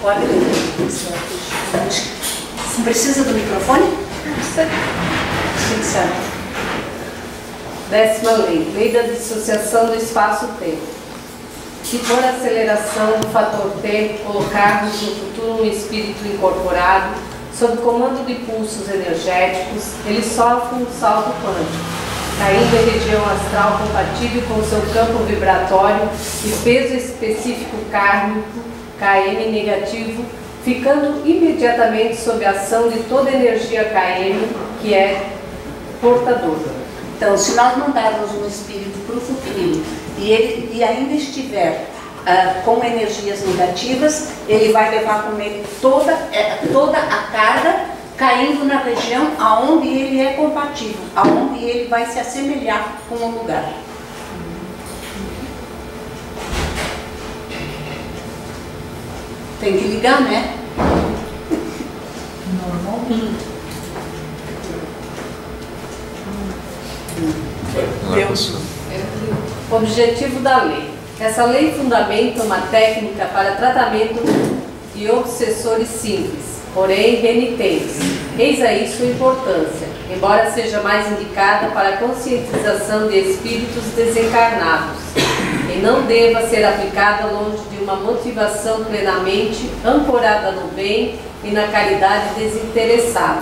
Pode ler. Precisa do microfone? Sim. 10ª lei, lei da dissociação do espaço-tempo. Se por aceleração do fator tempo colocarmos no futuro um espírito incorporado, sob comando de pulsos energéticos, ele sofre um salto quântico, caindo em região astral compatível com seu campo vibratório e peso específico kármico, KM negativo, ficando imediatamente sob a ação de toda a energia KM, que é portadora. Então, se nós mandarmos um espírito para o futuro e ainda estiver com energias negativas, ele vai levar com ele toda a carga, caindo na região aonde ele é compatível, aonde ele vai se assemelhar com o lugar. Tem que ligar, né? Normalmente. Objetivo da lei. Essa lei fundamenta uma técnica para tratamento de obsessores simples, porém renitentes. Eis aí sua importância, embora seja mais indicada para a conscientização de espíritos desencarnados, e não deva ser aplicada longe de uma motivação plenamente ancorada no bem e na caridade desinteressada.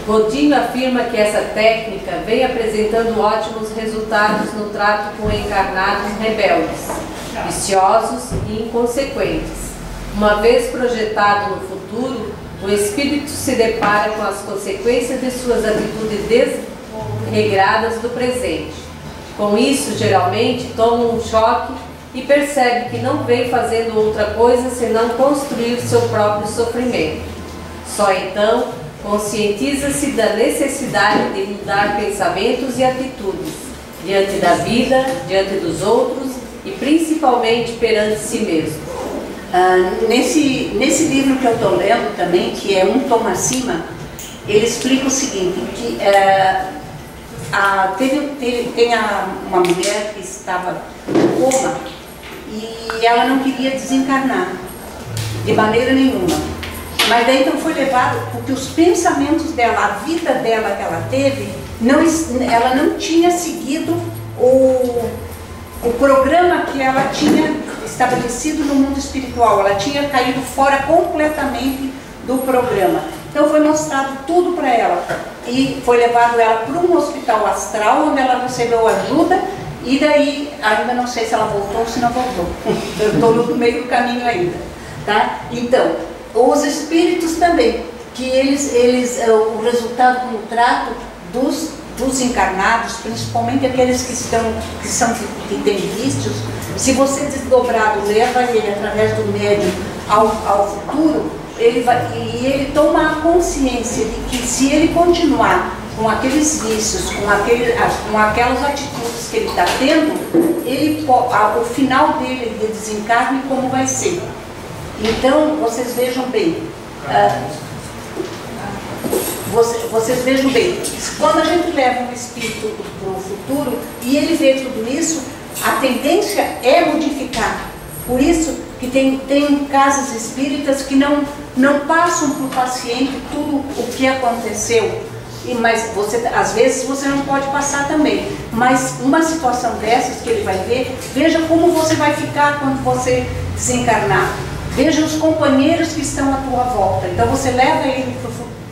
Godinho afirma que essa técnica vem apresentando ótimos resultados no trato com encarnados rebeldes, viciosos e inconsequentes. Uma vez projetado no futuro, o espírito se depara com as consequências de suas atitudes desregradas do presente. Com isso, geralmente, toma um choque e percebe que não vem fazendo outra coisa senão construir o seu próprio sofrimento. Só então conscientiza-se da necessidade de mudar pensamentos e atitudes diante da vida, diante dos outros e principalmente perante si mesmo. Nesse livro que eu estou lendo também, que é um tom acima, ele explica o seguinte, que tem uma mulher que estava em coma e ela não queria desencarnar de maneira nenhuma. Mas daí então foi levado, porque os pensamentos dela, a vida dela que ela teve, ela não tinha seguido o programa que ela tinha estabelecido no mundo espiritual. Ela tinha caído fora completamente do programa. Então foi mostrado tudo para ela. E foi levado ela para um hospital astral, onde ela recebeu ajuda. E daí, ainda não sei se ela voltou ou se não voltou. Eu estou no meio do caminho ainda. Tá? Então, os espíritos também, que o resultado do trato dos encarnados, principalmente aqueles que têm vícios, se você desdobrado leva ele através do médium ao futuro, ele toma a consciência de que se ele continuar com aqueles vícios, com aquelas atitudes que ele está tendo, o final dele de desencarne como vai ser. Então, vocês vejam bem, quando a gente leva um espírito para o futuro e ele vê tudo isso, a tendência é modificar. Por isso que tem casas espíritas que não passam para o paciente tudo o que aconteceu. Mas às vezes você não pode passar também. Mas uma situação dessas que ele vai ver, veja como você vai ficar quando você desencarnar. Veja os companheiros que estão à tua volta. Então você leva ele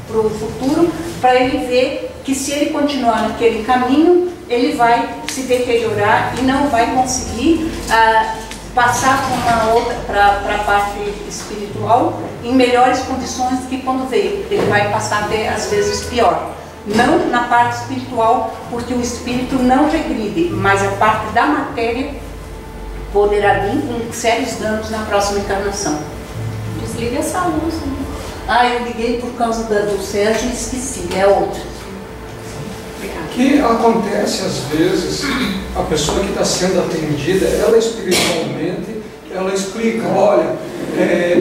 para o futuro para ele ver que se ele continuar naquele caminho, ele vai se deteriorar e não vai conseguir passar para a parte espiritual em melhores condições do que quando veio. Ele vai passar até às vezes pior. Não na parte espiritual, porque o espírito não regride, mas a parte da matéria poderá vir com sérios danos na próxima encarnação. Desliga essa luz. Eu liguei por causa do Sérgio e esqueci, é outra. O que acontece às vezes, a pessoa que está sendo atendida, ela espiritualmente, ela explica, olha,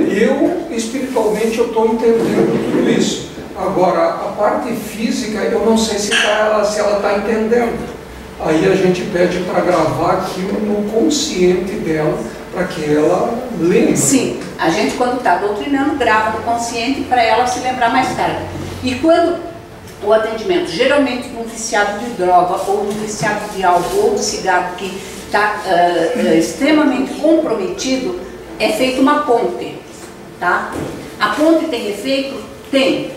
eu espiritualmente eu estou entendendo tudo isso. Agora, a parte física, eu não sei se ela está entendendo. Aí a gente pede para gravar aquilo no consciente dela, para que ela lembre. Sim, a gente quando está doutrinando grava no consciente para ela se lembrar mais tarde. E quando o atendimento, geralmente de um viciado de droga ou de um viciado de álcool ou de cigarro que está extremamente comprometido, é feita uma ponte, tá? A ponte tem efeito? Tem,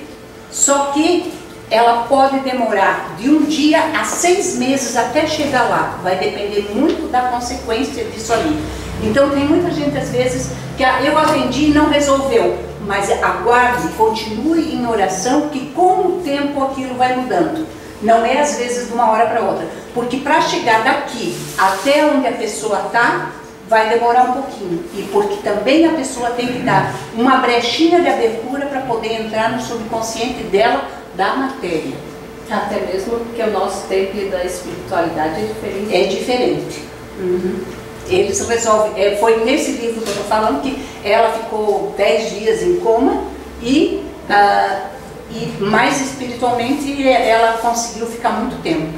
só que ela pode demorar de 1 dia a 6 meses até chegar lá, vai depender muito da consequência disso ali. Então tem muita gente às vezes que eu atendi e não resolveu, mas aguarde, continue em oração que com o tempo aquilo vai mudando. Não é às vezes de uma hora para outra, porque para chegar daqui até onde a pessoa está, vai demorar um pouquinho. E porque também a pessoa tem que dar uma brechinha de abertura para poder entrar no subconsciente dela, da matéria. Até mesmo porque o nosso tempo da espiritualidade é diferente. É diferente. Eles resolvem, foi nesse livro que eu estou falando que ela ficou 10 dias em coma e mais espiritualmente ela conseguiu ficar muito tempo.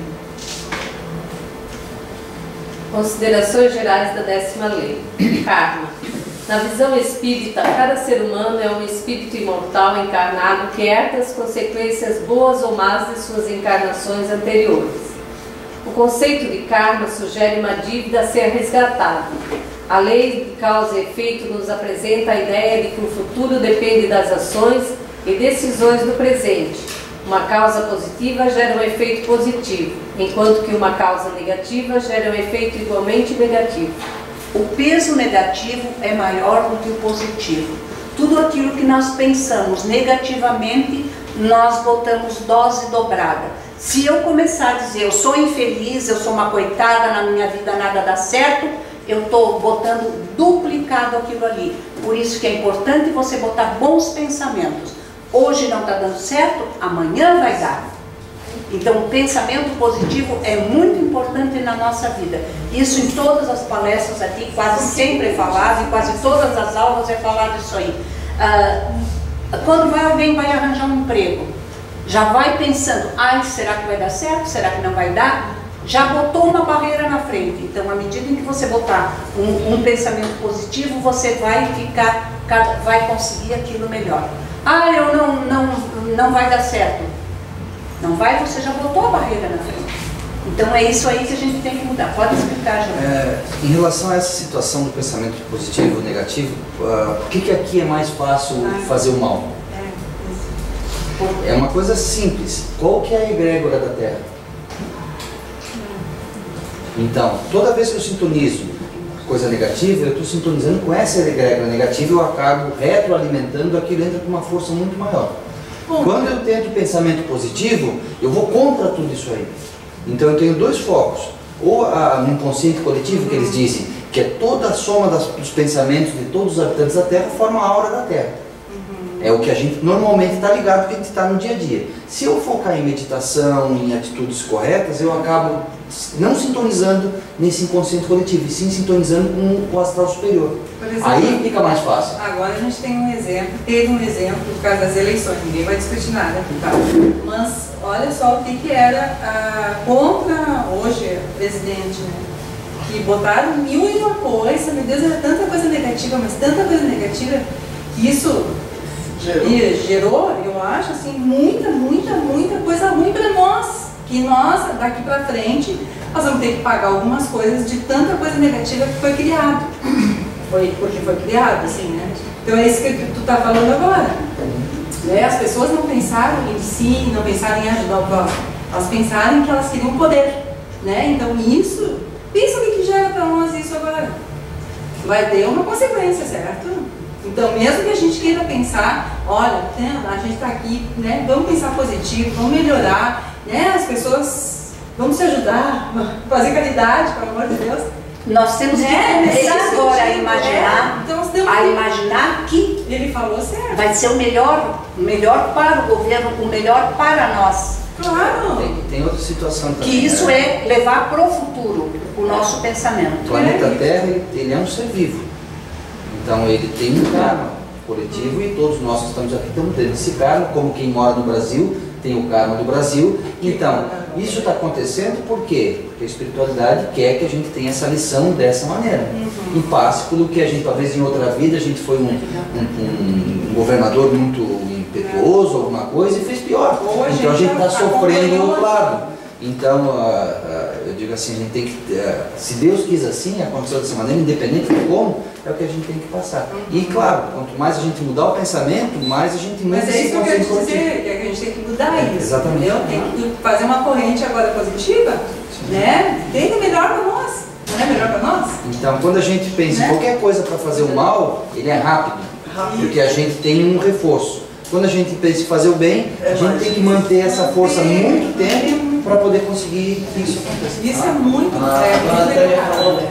Considerações gerais da 10ª lei. Karma. Na visão espírita, cada ser humano é um espírito imortal encarnado que herda as consequências boas ou más de suas encarnações anteriores. O conceito de karma sugere uma dívida a ser resgatada. A lei de causa e efeito nos apresenta a ideia de que o futuro depende das ações e decisões do presente. Uma causa positiva gera um efeito positivo, enquanto que uma causa negativa gera um efeito igualmente negativo. O peso negativo é maior do que o positivo. Tudo aquilo que nós pensamos negativamente, nós botamos dose dobrada. Se eu começar a dizer, eu sou infeliz, eu sou uma coitada, na minha vida nada dá certo, eu estou botando duplicado aquilo ali. Por isso que é importante você botar bons pensamentos. Hoje não está dando certo, amanhã vai dar. Então o pensamento positivo é muito importante na nossa vida. Isso em todas as palestras aqui, quase sempre é falado, em quase todas as aulas é falado isso aí. Quando alguém vai arranjar um emprego, já vai pensando, ai, será que vai dar certo? Será que não vai dar? Já botou uma barreira na frente. Então, à medida em que você botar um pensamento positivo, você vai conseguir aquilo melhor. Ah, não vai dar certo. Não vai, você já botou a barreira na frente. Então é isso aí que a gente tem que mudar. Pode explicar, João? Em relação a essa situação do pensamento positivo ou negativo, por que aqui é mais fácil fazer o mal? É uma coisa simples. Qual que é a egrégora da Terra? Então, toda vez que eu sintonizo coisa negativa, eu estou sintonizando com essa egrégora negativa e eu acabo retroalimentando, aquilo entra com uma força muito maior. Quando eu tento pensamento positivo, eu vou contra tudo isso aí. Então eu tenho dois focos. Ou no inconsciente coletivo, que eles dizem, que é toda a soma dos pensamentos de todos os habitantes da Terra, forma a aura da Terra. É o que a gente normalmente está ligado, porque a gente está no dia a dia. Se eu focar em meditação, em atitudes corretas, eu acabo não sintonizando nesse inconsciente coletivo, e sim sintonizando com o astral superior. Exemplo, aí fica mais fácil. Agora a gente tem um exemplo, teve um exemplo por causa das eleições, ninguém vai discutir nada aqui, tá? Mas olha só o que era contra hoje o presidente, né? Que botaram 1001 coisa, meu Deus, era tanta coisa negativa, mas tanta coisa negativa, que isso gerou, eu acho, assim, muita coisa ruim para nós. Que nós, daqui para frente, nós vamos ter que pagar algumas coisas de tanta coisa negativa que foi criado. Porque foi criado, assim, né? Então é isso que tu está falando agora. Né? As pessoas não pensaram em si, não pensaram em ajudar o próximo. Elas pensaram que elas queriam poder. Né? Então isso, pensa o que gera para nós isso agora. Vai ter uma consequência, certo? Então, mesmo que a gente queira pensar, olha, a gente está aqui, né? Vamos pensar positivo, vamos melhorar, né? As pessoas, vamos se ajudar, fazer caridade, pelo amor de Deus. Nós temos que começar agora a imaginar, então, imaginar que ele falou certo. Vai ser o melhor para o governo, o melhor para nós. Claro. Tem outra situação também. Que isso é levar para o futuro o nosso pensamento. O planeta Terra, ele é um ser vivo. Então ele tem um karma coletivo e todos nós que estamos aqui estamos tendo esse karma, como quem mora no Brasil tem o karma do Brasil. Então, isso está acontecendo por quê? Porque a espiritualidade quer que a gente tenha essa lição dessa maneira. Em passe pelo que a gente, talvez em outra vida, a gente foi um governador muito impetuoso, alguma coisa, e fez pior. Então a gente está sofrendo do outro lado. Então, eu digo assim, a gente tem que, se Deus quis assim, aconteceu dessa maneira, independente de como, é o que a gente tem que passar. E claro, quanto mais a gente mudar o pensamento, mais a gente muda. Mas é isso que eu quero dizer, que a gente tem que mudar isso. Exatamente. Entendeu? Tem que fazer uma corrente agora positiva, né? Tem que melhor para nós. Não é melhor para nós? Então, quando a gente pensa em qualquer coisa para fazer o mal, ele é rápido, porque a gente tem um reforço. Quando a gente pensa em fazer o bem, a gente tem que manter essa força muito tempo para poder conseguir que isso aconteça. Isso é muito a ordem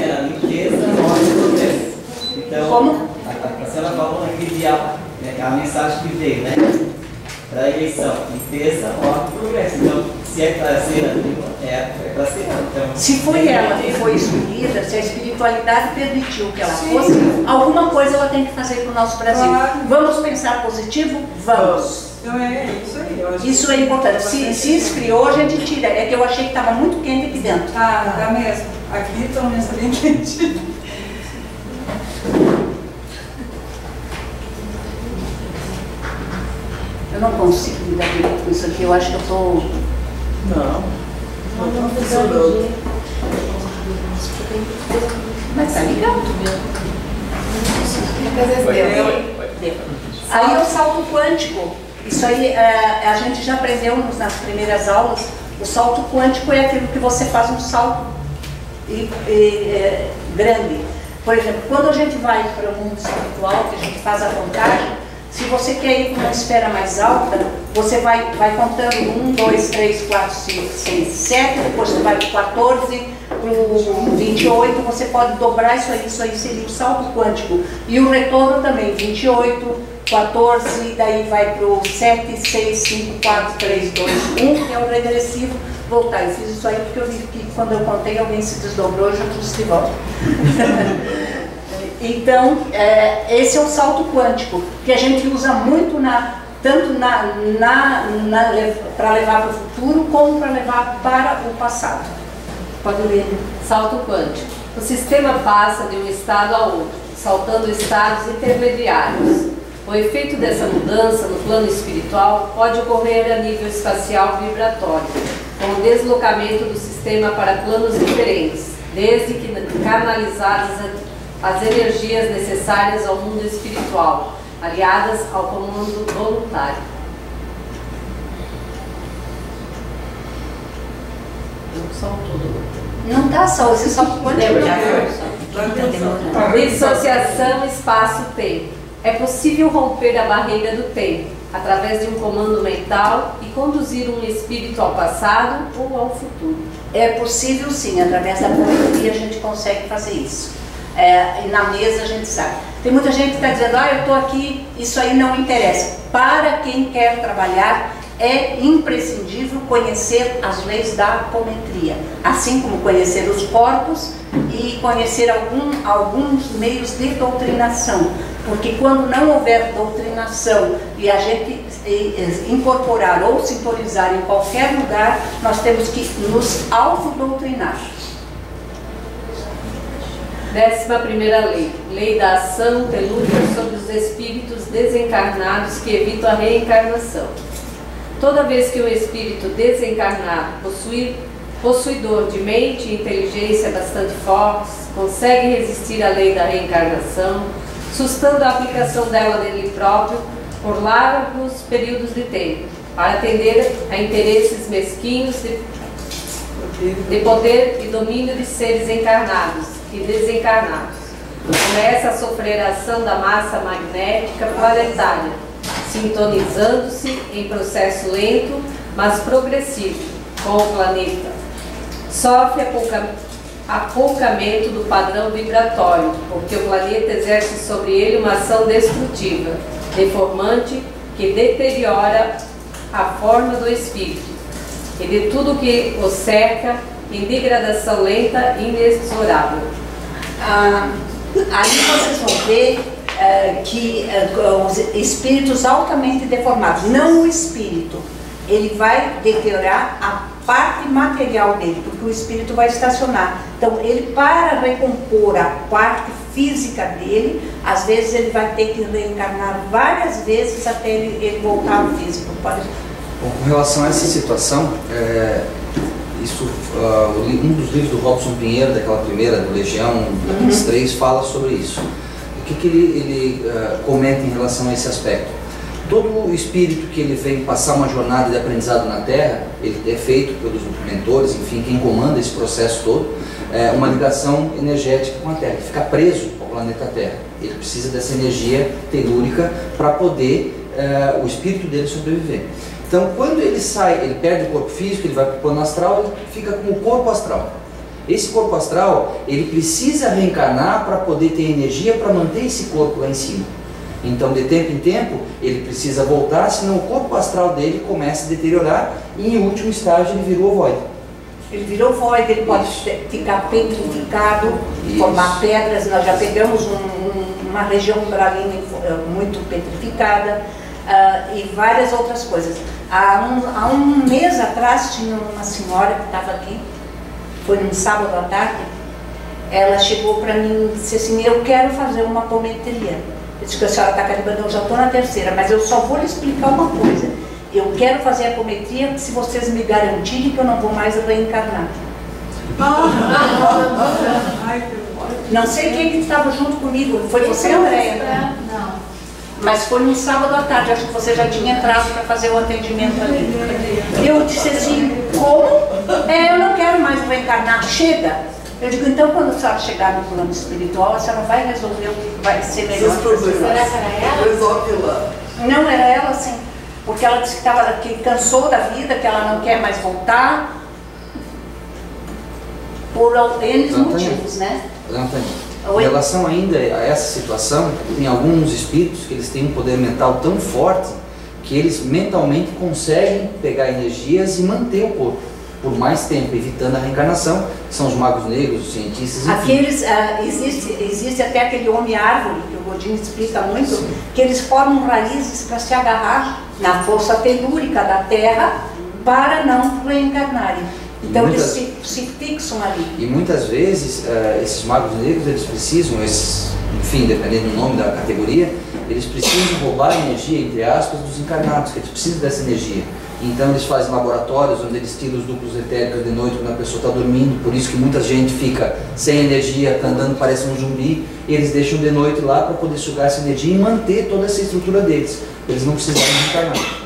era limpeza, ordem e progresso. Então, Como? a senhora falou naquele dia, a mensagem que veio, né? Da eleição, limpeza, ordem e progresso. Então, se é para ser é para ser. Então, Se foi ela que foi escolhida, se a espiritualidade permitiu que ela fosse, alguma coisa ela tem que fazer para o nosso Brasil. Claro. Vamos pensar positivo? Vamos. Então é isso aí. Eu acho Isso que é importante. Se esfriou, a gente tira. É que eu achei que estava muito quente aqui dentro. tá mesmo. Aqui pelo menos está bem quente. Eu não consigo lidar direito com isso aqui. Eu acho que eu estou... Mas tá ligado. Aí é o salto quântico. Isso aí a gente já aprendeu nas primeiras aulas. O salto quântico é aquilo que você faz um salto grande. Por exemplo, quando a gente vai para o mundo espiritual, que a gente faz a contagem, se você quer ir para uma esfera mais alta, você vai contando 1, 2, 3, 4, 5, 6, 7, depois você vai para o 14, para o 28, você pode dobrar isso aí seria o salto quântico. E o retorno também, 28, 14, daí vai para o 7, 6, 5, 4, 3, 2, 1, que é o regressivo, voltar. Eu fiz isso aí porque eu vi que quando eu contei alguém se desdobrou e já trouxe de volta. Então, esse é o salto quântico, que a gente usa muito tanto para levar para o futuro, como para levar para o passado. Pode ler. Salto quântico. O sistema passa de um estado a outro, saltando estados intermediários. O efeito dessa mudança no plano espiritual pode ocorrer a nível espacial vibratório, com o deslocamento do sistema para planos diferentes, desde que canalizadas as energias necessárias ao mundo espiritual, aliadas ao comando voluntário. Não está só, esse salto quântico Dissociação espaço-tempo. É possível romper a barreira do tempo, através de um comando mental e conduzir um espírito ao passado ou ao futuro. É possível sim, através da poesia a gente consegue fazer isso. E na mesa a gente sabe. Tem muita gente que está dizendo, eu estou aqui, isso aí não interessa. Para quem quer trabalhar, é imprescindível conhecer as leis da apometria, assim como conhecer os corpos e conhecer alguns meios de doutrinação, porque quando não houver doutrinação e a gente incorporar ou sintonizar em qualquer lugar, nós temos que nos autodoutrinar. 11ª lei, lei da ação telúrica sobre os espíritos desencarnados que evitam a reencarnação. Toda vez que um espírito desencarnado, possuidor de mente e inteligência bastante fortes, consegue resistir à lei da reencarnação, sustando a aplicação dela nele próprio por largos períodos de tempo, para atender a interesses mesquinhos de poder e domínio de seres encarnados e desencarnados, começa a sofrer a ação da massa magnética planetária, sintonizando-se em processo lento, mas progressivo, com o planeta. Sofre apoucamento do padrão vibratório, porque o planeta exerce sobre ele uma ação destrutiva, deformante, que deteriora a forma do espírito e de tudo que o cerca em degradação lenta e inexorável. Aí vocês vão ver os espíritos altamente deformados, não o espírito. Ele vai deteriorar a parte material dele, porque o espírito vai estacionar. Então, ele, para recompor a parte física dele, às vezes ele vai ter que reencarnar várias vezes até ele voltar ao físico. Bom, com relação a essa situação, um dos livros do Robson Pinheiro, daquela primeira, do Legião, dos 3, fala sobre isso. O que ele comenta em relação a esse aspecto? Todo o espírito que ele vem passar uma jornada de aprendizado na Terra, ele é feito pelos mentores, enfim, quem comanda esse processo todo, uma ligação energética com a Terra. Ele fica preso ao planeta Terra. Ele precisa dessa energia telúrica para poder o espírito dele sobreviver. Então, quando ele sai, ele perde o corpo físico, ele vai para o plano astral, ele fica com o corpo astral. Esse corpo astral, ele precisa reencarnar para poder ter energia para manter esse corpo lá em cima. Então, de tempo em tempo, ele precisa voltar, senão o corpo astral dele começa a deteriorar e, em último estágio, ele virou void. Ele virou void, ele pode ficar petrificado, formar pedras. Nós já pegamos uma região umbralina muito petrificada e várias outras coisas. Há um mês atrás, tinha uma senhora que estava aqui, foi num sábado à tarde, ela chegou para mim e disse assim: eu quero fazer uma apometria. Eu disse que a senhora está calibrando, eu já estou na 3ª, mas eu só vou lhe explicar uma coisa. Eu quero fazer a apometria se vocês me garantirem que eu não vou mais reencarnar. Não sei quem estava junto comigo, foi você, Andréia? Não. Mas foi no sábado à tarde, acho que você já tinha entrado para fazer o atendimento ali. Eu disse assim: como? Eu não quero mais reencarnar, chega. Eu digo: então quando a senhora chegar no plano espiritual, a senhora vai resolver o que vai ser melhor. Será que era ela? Resolve lá. Não, era ela sim. Porque ela disse que cansou da vida, que ela não quer mais voltar. Por N motivos, né? Em relação ainda a essa situação, tem alguns espíritos que eles têm um poder mental tão forte que eles mentalmente conseguem pegar energias e manter o corpo por mais tempo, evitando a reencarnação, que são os magos negros, os cientistas, enfim. Aqueles, existe até aquele homem-árvore, que o Godinho explica muito, que eles formam raízes para se agarrar na força telúrica da Terra para não reencarnarem. Então eles se fixam ali. E muitas vezes, esses magos negros, eles precisam, enfim, dependendo do nome da categoria, eles precisam roubar a energia, entre aspas, dos encarnados, que eles precisam dessa energia. Então eles fazem laboratórios onde eles tiram os duplos etéricos de noite quando a pessoa está dormindo, por isso que muita gente fica sem energia, está andando, parece um zumbi, e eles deixam de noite lá para poder sugar essa energia e manter toda essa estrutura deles, eles não precisarem reencarnar.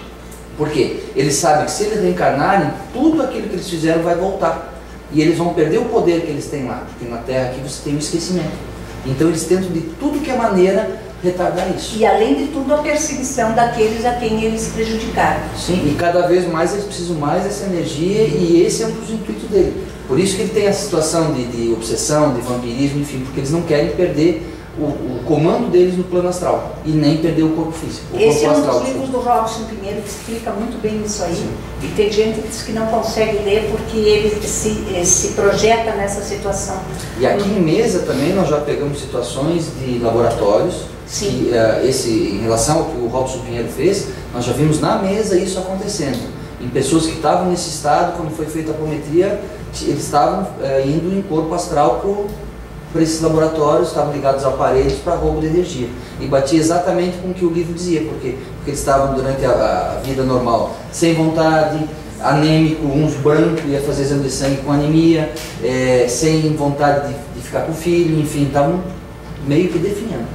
Por quê? Eles sabem que se eles reencarnarem, tudo aquilo que eles fizeram vai voltar. E eles vão perder o poder que eles têm lá, porque na Terra aqui você tem o esquecimento. Então eles tentam de tudo que é maneira retardar isso. E além de tudo, a perseguição daqueles a quem eles prejudicaram. Sim, e cada vez mais eles precisam mais dessa energia e esse é um dos intuitos dele. Por isso que ele tem essa situação de obsessão, de vampirismo, enfim, porque eles não querem perder o comando deles no plano astral e nem perder o corpo físico. Esse é um dos livros do Robson Pinheiro que explica muito bem isso aí. Sim. E tem gente que diz que não consegue ler porque ele se projeta nessa situação. E aqui em mesa também nós já pegamos situações de laboratórios. Sim. Que, em relação ao que o Robson Pinheiro fez, nós já vimos na mesa isso acontecendo. Em pessoas que estavam nesse estado, quando foi feita a apometria, eles estavam indo em corpo astral para esses laboratórios, estavam ligados a aparelhos para roubo de energia. E batia exatamente com o que o livro dizia, porque eles estavam durante a vida normal sem vontade, anêmico, uns brancos, ia fazer exame de sangue com anemia, sem vontade de ficar com o filho, enfim, estavam meio que definhando.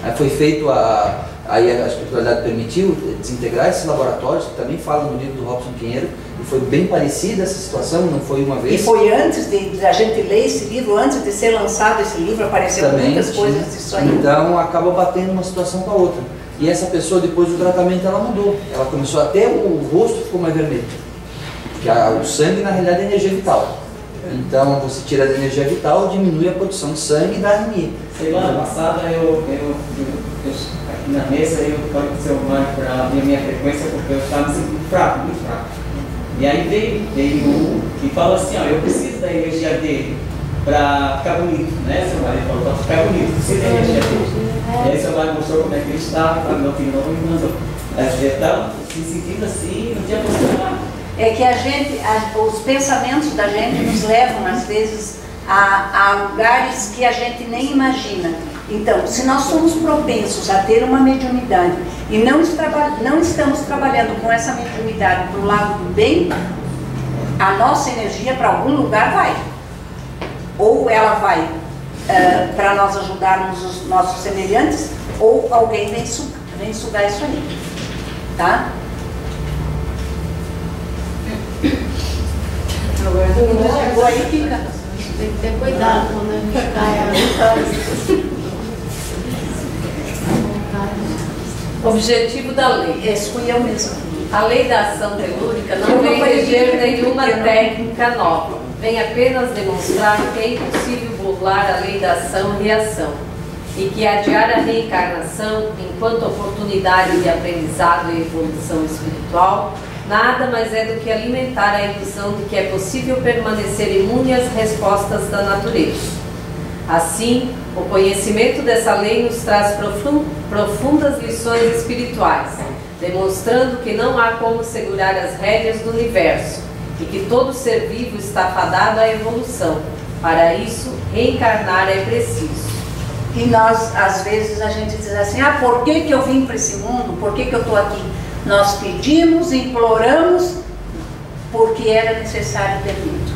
Aí foi feito, aí a espiritualidade permitiu desintegrar esses laboratórios, que também fala no livro do Robson Pinheiro, e foi bem parecida essa situação, não foi uma vez. E foi antes de a gente ler esse livro, antes de ser lançado esse livro, apareceram muitas coisas disso aí. Então acaba batendo uma situação com a outra. E essa pessoa, depois do tratamento, ela mudou. Ela começou, até o rosto ficou mais vermelho. Porque o sangue, na realidade, é energia vital. Então, você tira da energia vital, diminui a produção de sangue e da anemia. Semana passada, aqui na mesa, eu falei com o seu Mário para ver a minha frequência, porque eu estava me sentindo fraco, muito fraco. E aí veio um que falou assim: ó, eu preciso da energia dele para ficar bonito, né, seu Mário? Ele falou: para ficar bonito, precisa da energia dele. E aí seu pai mostrou como é que ele estava, meu filho não me mandou. Então, se sentindo assim, não tinha funcionado. É que os pensamentos da gente nos levam, às vezes, a lugares que a gente nem imagina. Então, se nós somos propensos a ter uma mediunidade e não estamos trabalhando com essa mediunidade para o lado do bem, a nossa energia para algum lugar vai. Ou ela vai para nós ajudarmos os nossos semelhantes, ou alguém vem sugar isso aí. Tá? Agora aí fica. Tem que ter cuidado quando a gente cai. Objetivo da lei. Esse fui eu mesmo. A lei da ação telúrica não vem reger nenhuma técnica nova. Vem apenas demonstrar que é impossível burlar a lei da ação e reação. E que adiar a reencarnação, enquanto oportunidade de aprendizado e evolução espiritual, nada mais é do que alimentar a ilusão de que é possível permanecer imune às respostas da natureza. Assim, o conhecimento dessa lei nos traz profundas lições espirituais, demonstrando que não há como segurar as rédeas do universo e que todo ser vivo está fadado à evolução. Para isso, reencarnar é preciso. E nós, às vezes, a gente diz assim, por que eu vim para esse mundo? Por que eu estou aqui? Nós pedimos, imploramos, porque era necessário ter vindo.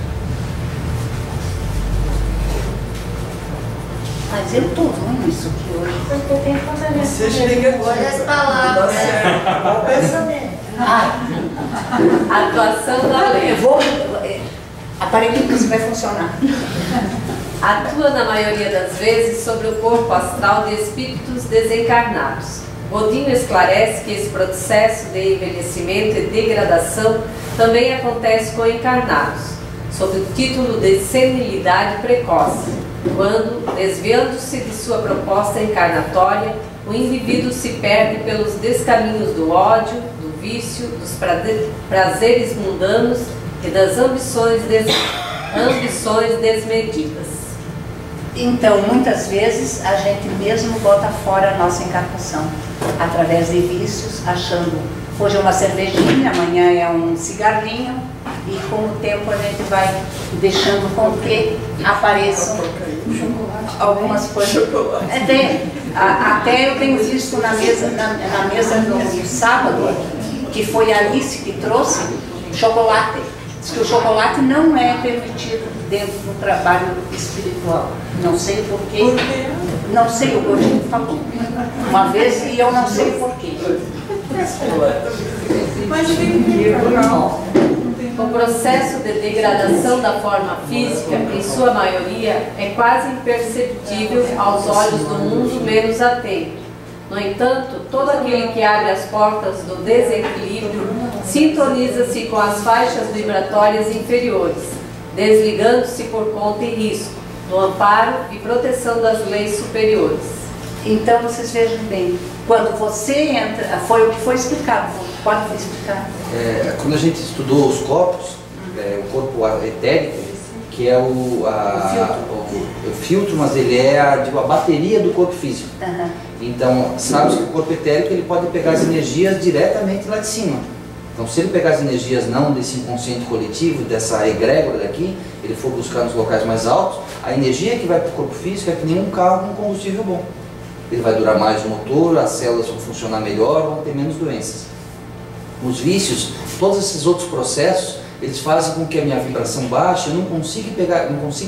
Mas eu estou ruim nisso aqui hoje. Porque tem que fazer isso. Seja negativo. Olha as palavras. Qual o pensamento? A atuação da lei. Aparelho que isso vai funcionar. Atua na maioria das vezes sobre o corpo astral de espíritos desencarnados. Godinho esclarece que esse processo de envelhecimento e degradação também acontece com encarnados, sob o título de senilidade precoce, quando, desviando-se de sua proposta encarnatória, o indivíduo se perde pelos descaminhos do ódio, do vício, dos prazeres mundanos e das ambições desmedidas. Então, muitas vezes, a gente mesmo bota fora a nossa encarnação, através de vícios, achando, hoje é uma cervejinha, amanhã é um cigarrinho, e com o tempo a gente vai deixando com que apareçam algumas coisas. Até eu tenho visto na mesa do sábado, que foi a Alice que trouxe, chocolate. Diz que o chocolate não é permitido dentro do trabalho espiritual. Não sei porquê. Não sei, o Godinho falou uma vez e eu não sei porquê. O processo de degradação da forma física, em sua maioria, é quase imperceptível aos olhos do mundo menos atento. No entanto, todo aquele que abre as portas do desequilíbrio sintoniza-se com as faixas vibratórias inferiores, desligando-se por conta e risco, no amparo e proteção das leis superiores. Então, vocês vejam bem, quando você entra, foi o que foi explicado, pode explicar? Quando a gente estudou os corpos, o corpo etérico, que é o filtro, mas ele é a bateria do corpo físico. Uhum. Então, sabe que o corpo etérico ele pode pegar as energias diretamente lá de cima. Então, se ele pegar as energias não desse inconsciente coletivo, dessa egrégora daqui, ele for buscar nos locais mais altos, a energia que vai para o corpo físico é que nem um carro com combustível bom. Ele vai durar mais o motor, as células vão funcionar melhor, vão ter menos doenças. Os vícios, todos esses outros processos, eles fazem com que a minha vibração baixe, eu não consiga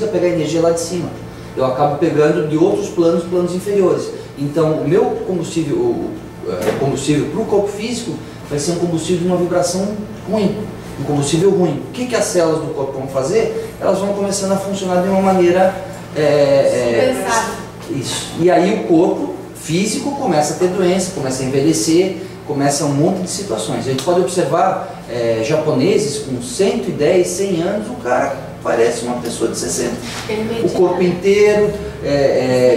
pegar energia lá de cima. Eu acabo pegando de outros planos inferiores. Então, o meu combustível para o corpo físico vai ser um combustível de uma vibração ruim, um combustível ruim. O que as células do corpo vão fazer? Elas vão começando a funcionar de uma maneira... isso. E aí o corpo físico começa a ter doença, começa a envelhecer, começa um monte de situações. A gente pode observar japoneses com 110, 100 anos, o cara parece uma pessoa de 60. O corpo inteiro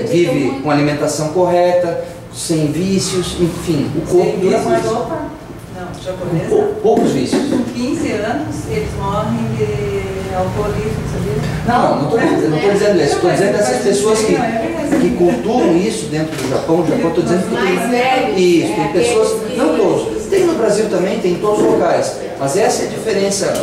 vive com alimentação correta, sem vícios, enfim, o corpo dura mais. Não, japonesa. Poucos vícios. Com 15 anos, eles morrem de alcoolismo, sabia? Não estou dizendo isso, estou dizendo dessas pessoas que... que cultuam isso dentro do Japão. O Japão, estou dizendo que Mais velhos, isso, tem pessoas, aqueles não todos, tem no Brasil também, tem em todos os locais, mas essa é a diferença,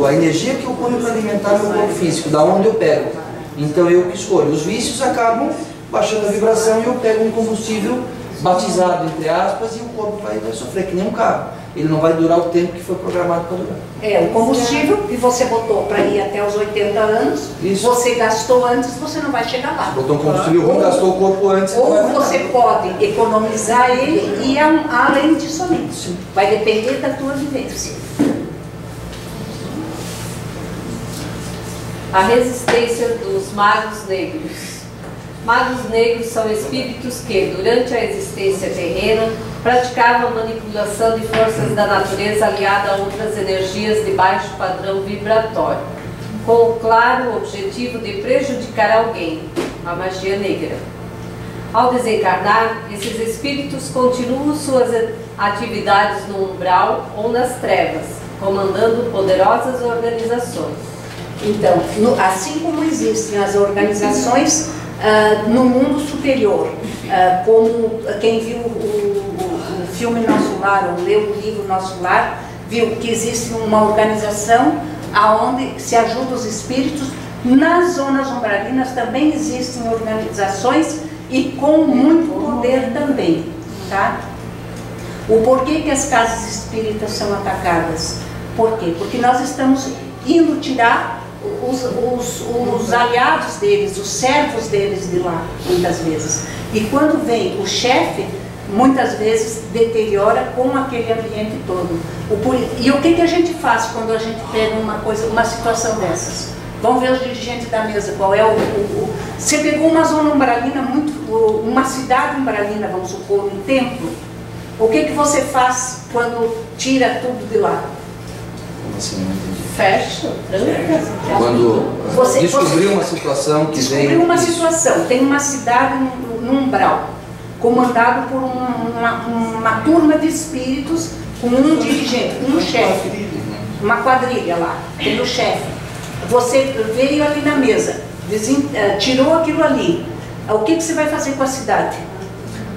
a energia que eu ponho para alimentar meu corpo físico, da onde eu pego. Então eu que escolho. Os vícios acabam baixando a vibração e eu pego um combustível batizado, entre aspas, e o corpo vai sofrer, que nem um carro. Ele não vai durar o tempo que foi programado para durar. O combustível que você botou para ir até os 80 anos, Isso. você gastou antes, você não vai chegar lá. Botou um combustível ruim, gastou o corpo antes. Ou não vai você nada. pode economizar ele e ir além disso ali. Vai depender da tua vivência. A resistência dos magos negros. Magos negros são espíritos que, durante a existência terrena, praticavam manipulação de forças da natureza aliada a outras energias de baixo padrão vibratório, com o claro objetivo de prejudicar alguém, a magia negra. Ao desencarnar, esses espíritos continuam suas atividades no umbral ou nas trevas, comandando poderosas organizações. Então, assim como existem as organizações no mundo superior, como quem viu o filme Nosso Lar, ou leu o livro Nosso Lar, viu que existe uma organização onde se ajuda os espíritos. Nas zonas umbralinas também existem organizações e com muito poder também, tá? O porquê que as casas espíritas são atacadas? Por quê? Porque nós estamos indo tirar os aliados deles, os servos deles de lá, muitas vezes. E quando vem o chefe, muitas vezes deteriora com aquele ambiente todo. E o que a gente faz quando a gente pega uma situação dessas? Vamos ver os dirigentes da mesa, qual é Você pegou uma zona umbralina, uma cidade umbralina, vamos supor, um templo. O que você faz quando tira tudo de lá? Como assim? Não entendi. Fecha, tranca. Quando descobriu uma situação que veio... Descobriu uma situação, tem uma cidade no umbral, comandado por uma turma de espíritos, com um dirigente, um chefe, uma quadrilha lá, tem o chefe. Você veio ali na mesa, tirou aquilo ali. O que você vai fazer com a cidade?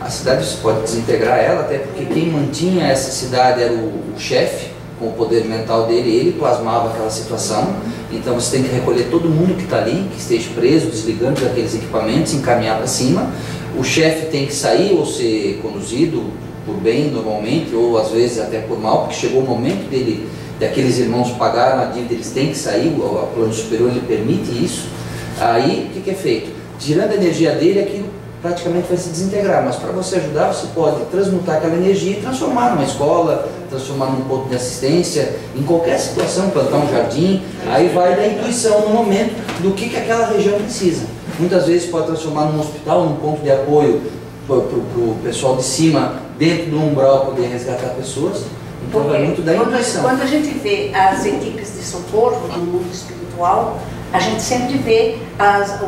A cidade você pode desintegrar ela, até porque quem mantinha essa cidade era o chefe, com o poder mental dele, ele plasmava aquela situação. Então você tem que recolher todo mundo que está ali, que esteja preso, desligando daqueles equipamentos, encaminhar para cima. O chefe tem que sair ou ser conduzido por bem normalmente, ou às vezes até por mal, porque chegou o momento daqueles irmãos pagaram a dívida, eles têm que sair, o plano superior ele permite isso. Aí o que é feito? Tirando a energia dele, aquilo praticamente vai se desintegrar, mas para você ajudar, você pode transmutar aquela energia e transformar numa escola, transformar num ponto de assistência, em qualquer situação, plantar um jardim. Aí vai da intuição no momento do que aquela região precisa. Muitas vezes pode transformar num hospital, num ponto de apoio para o pessoal de cima, dentro do umbral, poder resgatar pessoas. Então vai muito da intuição. Quando a gente vê as equipes de socorro no mundo espiritual, a gente sempre vê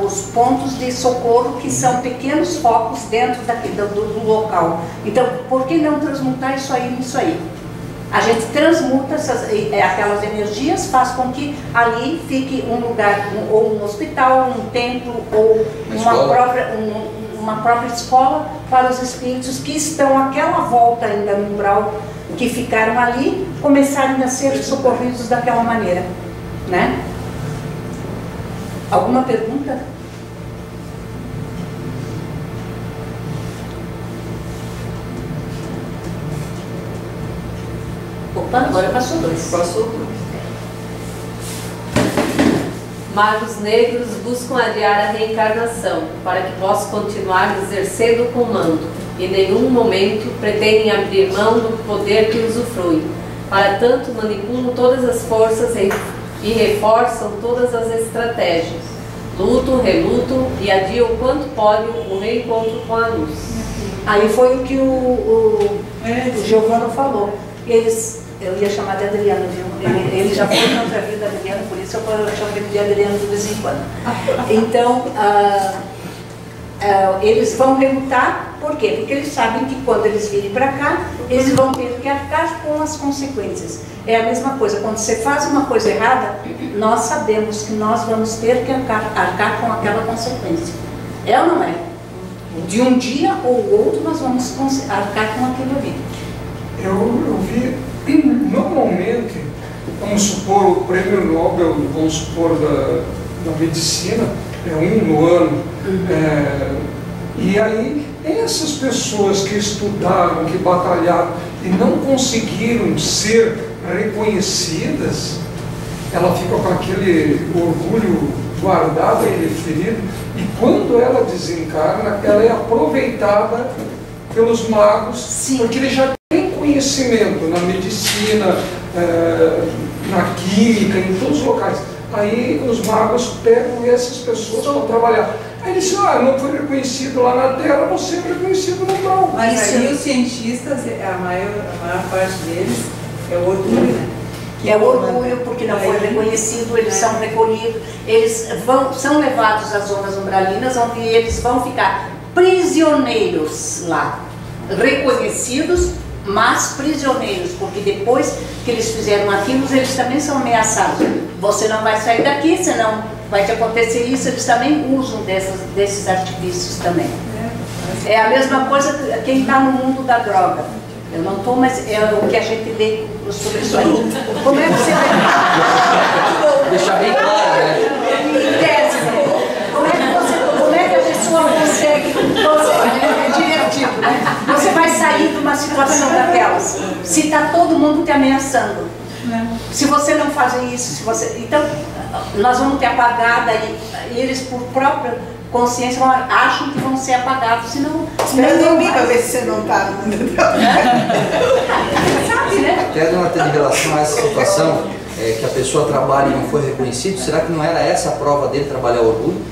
os pontos de socorro que são pequenos focos dentro do local. Então, por que não transmutar isso aí nisso aí? A gente transmuta aquelas energias, faz com que ali fique um lugar, ou um hospital, um templo, ou uma própria escola para os espíritos que estão àquela volta ainda no umbral, que ficaram ali, começarem a ser socorridos daquela maneira, né? Alguma pergunta? Opa, agora passou dois. Passou. Magos negros buscam adiar a reencarnação para que possam continuar exercendo o comando e em nenhum momento pretendem abrir mão do poder que usufruem. Para tanto, manipulam todas as forças e reforçam todas as estratégias. Lutam, relutam e adiam o quanto podem o reencontro com a luz. Aí foi o que o Giovanni falou. Eu ia chamar de Adriano, viu? Ele já foi na outra vida Adriano, por isso eu chamo ele de Adriano de vez em quando. Então, eles vão relutar, por quê? Porque eles sabem que quando eles virem para cá, eles vão ter que arcar com as consequências. É a mesma coisa, quando você faz uma coisa errada, nós sabemos que nós vamos ter que arcar com aquela consequência. É ou não é? De um dia ou outro nós vamos arcar com aquilo ali. Eu vi, normalmente, vamos supor, o prêmio Nobel, vamos supor, da medicina, é um no ano. E aí, essas pessoas que estudaram, que batalharam e não conseguiram ser reconhecidas, ela fica com aquele orgulho guardado e referido, e quando ela desencarna, ela é aproveitada pelos magos. Sim. Porque ele já tem conhecimento na medicina, na química, em todos os locais. Aí os magos pegam essas pessoas para trabalhar. Aí ele diz, não foi reconhecido lá na Terra, vou ser reconhecido no Grau. Mas aí os cientistas, a maior parte deles é o orgulho, né? É o orgulho, porque não foi reconhecido, eles são recolhidos, eles são levados às zonas umbralinas, onde eles vão ficar prisioneiros lá, reconhecidos, mas prisioneiros, porque depois que eles fizeram aquilo, eles também são ameaçados. Você não vai sair daqui, senão vai te acontecer isso. Eles também usam desses artifícios também. É a mesma coisa que quem está no mundo da droga. Eu não estou, mas é o que a gente lê sobre isso aí. Como é que você vai... Deixar bem claro, né? Como é que a pessoa consegue... É divertido, né? Você vai sair de uma situação daquelas, se está todo mundo te ameaçando. Se você não fazer isso, então, nós vamos ter apagada e eles, por própria consciência, acham que vão ser apagados, senão... Espera dormir para ver se você não está no mundo dela. Sabe, né? Até, dona Tânia, em relação a essa situação, que a pessoa trabalha e não foi reconhecido, será que não era essa a prova dele trabalhar o orgulho?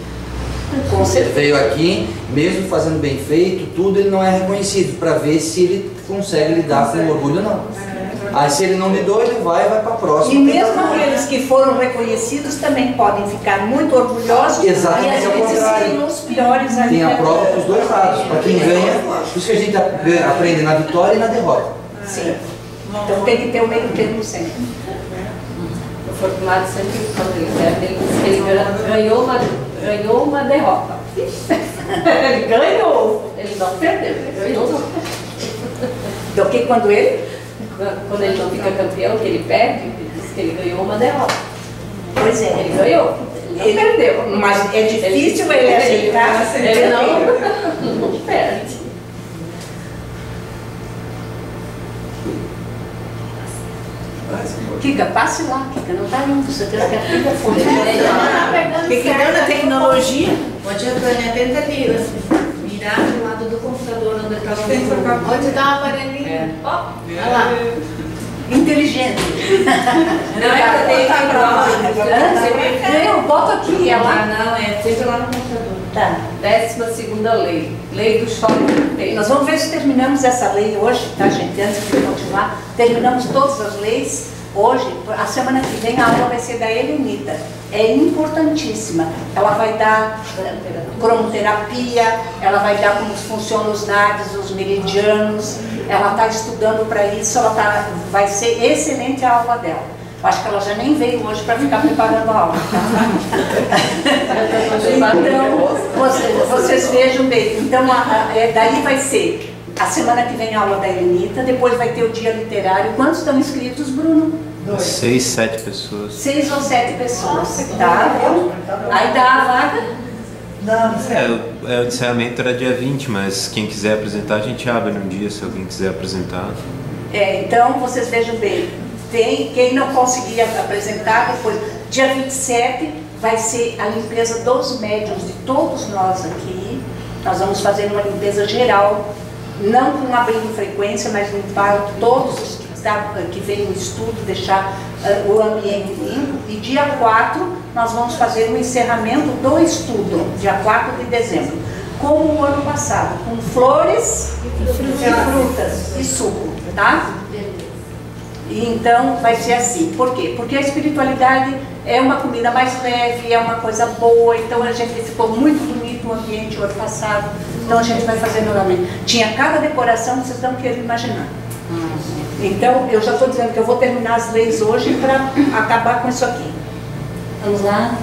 Com certeza. Ele veio aqui, mesmo fazendo bem feito, tudo, ele não é reconhecido, para ver se ele consegue lidar com o orgulho ou não. Aí se ele não lidou, ele vai para a próxima. E mesmo aqueles que foram reconhecidos também podem ficar muito orgulhosos. Exatamente, e às vezes serem os piores ali. Tem a prova para os dois lados, para quem ganha, por isso que a gente aprende na vitória e na derrota. Sim. Então tem que ter o meio termo sempre. O Fortunato sempre, quando ele serve, ele diz que ele ganhou uma derrota. Ele ganhou, ele não perdeu, ele ganhou. Do que quando ele? Quando ele não fica campeão, que ele perde, ele diz que ele ganhou uma derrota. Pois é. Ele ganhou, ele não perdeu. Mas é difícil ele aceitar. Ele não perde. Kika, passe lá, Kika, não está indo, você tem que a filha foi. O que deu na tecnologia? Pode entrar, tenta ali, virar do lado do computador onde estava. Onde está o aparelhinho? Ó, olha lá. Inteligente. Não, é que tem Eu boto aqui, ela. Não, é sempre lá no computador. Tá. 12ª lei, lei do choque. Nós vamos ver se terminamos essa lei hoje, tá, gente? Antes de continuar, terminamos todas as leis hoje. A semana que vem a aula vai ser da Helenita. É importantíssima. Ela vai dar cromoterapia, ela vai dar como funcionam os nadis, os meridianos. Ela está estudando para isso, vai ser excelente a aula dela. Acho que ela já nem veio hoje para ficar preparando a aula. Então, vocês vejam bem. Então, daí vai ser a semana que vem a aula da Helenita, depois vai ter o dia literário. Quantos estão inscritos, Bruno? 6, 7 pessoas. 6 ou 7 pessoas, tá? Aí dá a vaga? Não. O encerramento era dia 20, mas quem quiser apresentar, a gente abre num dia, se alguém quiser apresentar. Então, vocês vejam bem. Quem não conseguir apresentar, depois, dia 27, vai ser a limpeza dos médiuns de todos nós aqui. Nós vamos fazer uma limpeza geral, não com abrindo frequência, mas limpar todos os que vem no estudo, deixar o ambiente limpo. E dia 4, nós vamos fazer o encerramento do estudo, dia 4 de dezembro, como o ano passado, com flores e frutas e suco, tá? E então vai ser assim. Por quê? Porque a espiritualidade é uma comida mais leve, é uma coisa boa. Então a gente ficou muito bonito o ambiente o ano passado. Então a gente vai fazer novamente. Tinha cada decoração que vocês não querem imaginar. Então eu já estou dizendo que eu vou terminar as leis hoje para acabar com isso aqui. Vamos lá?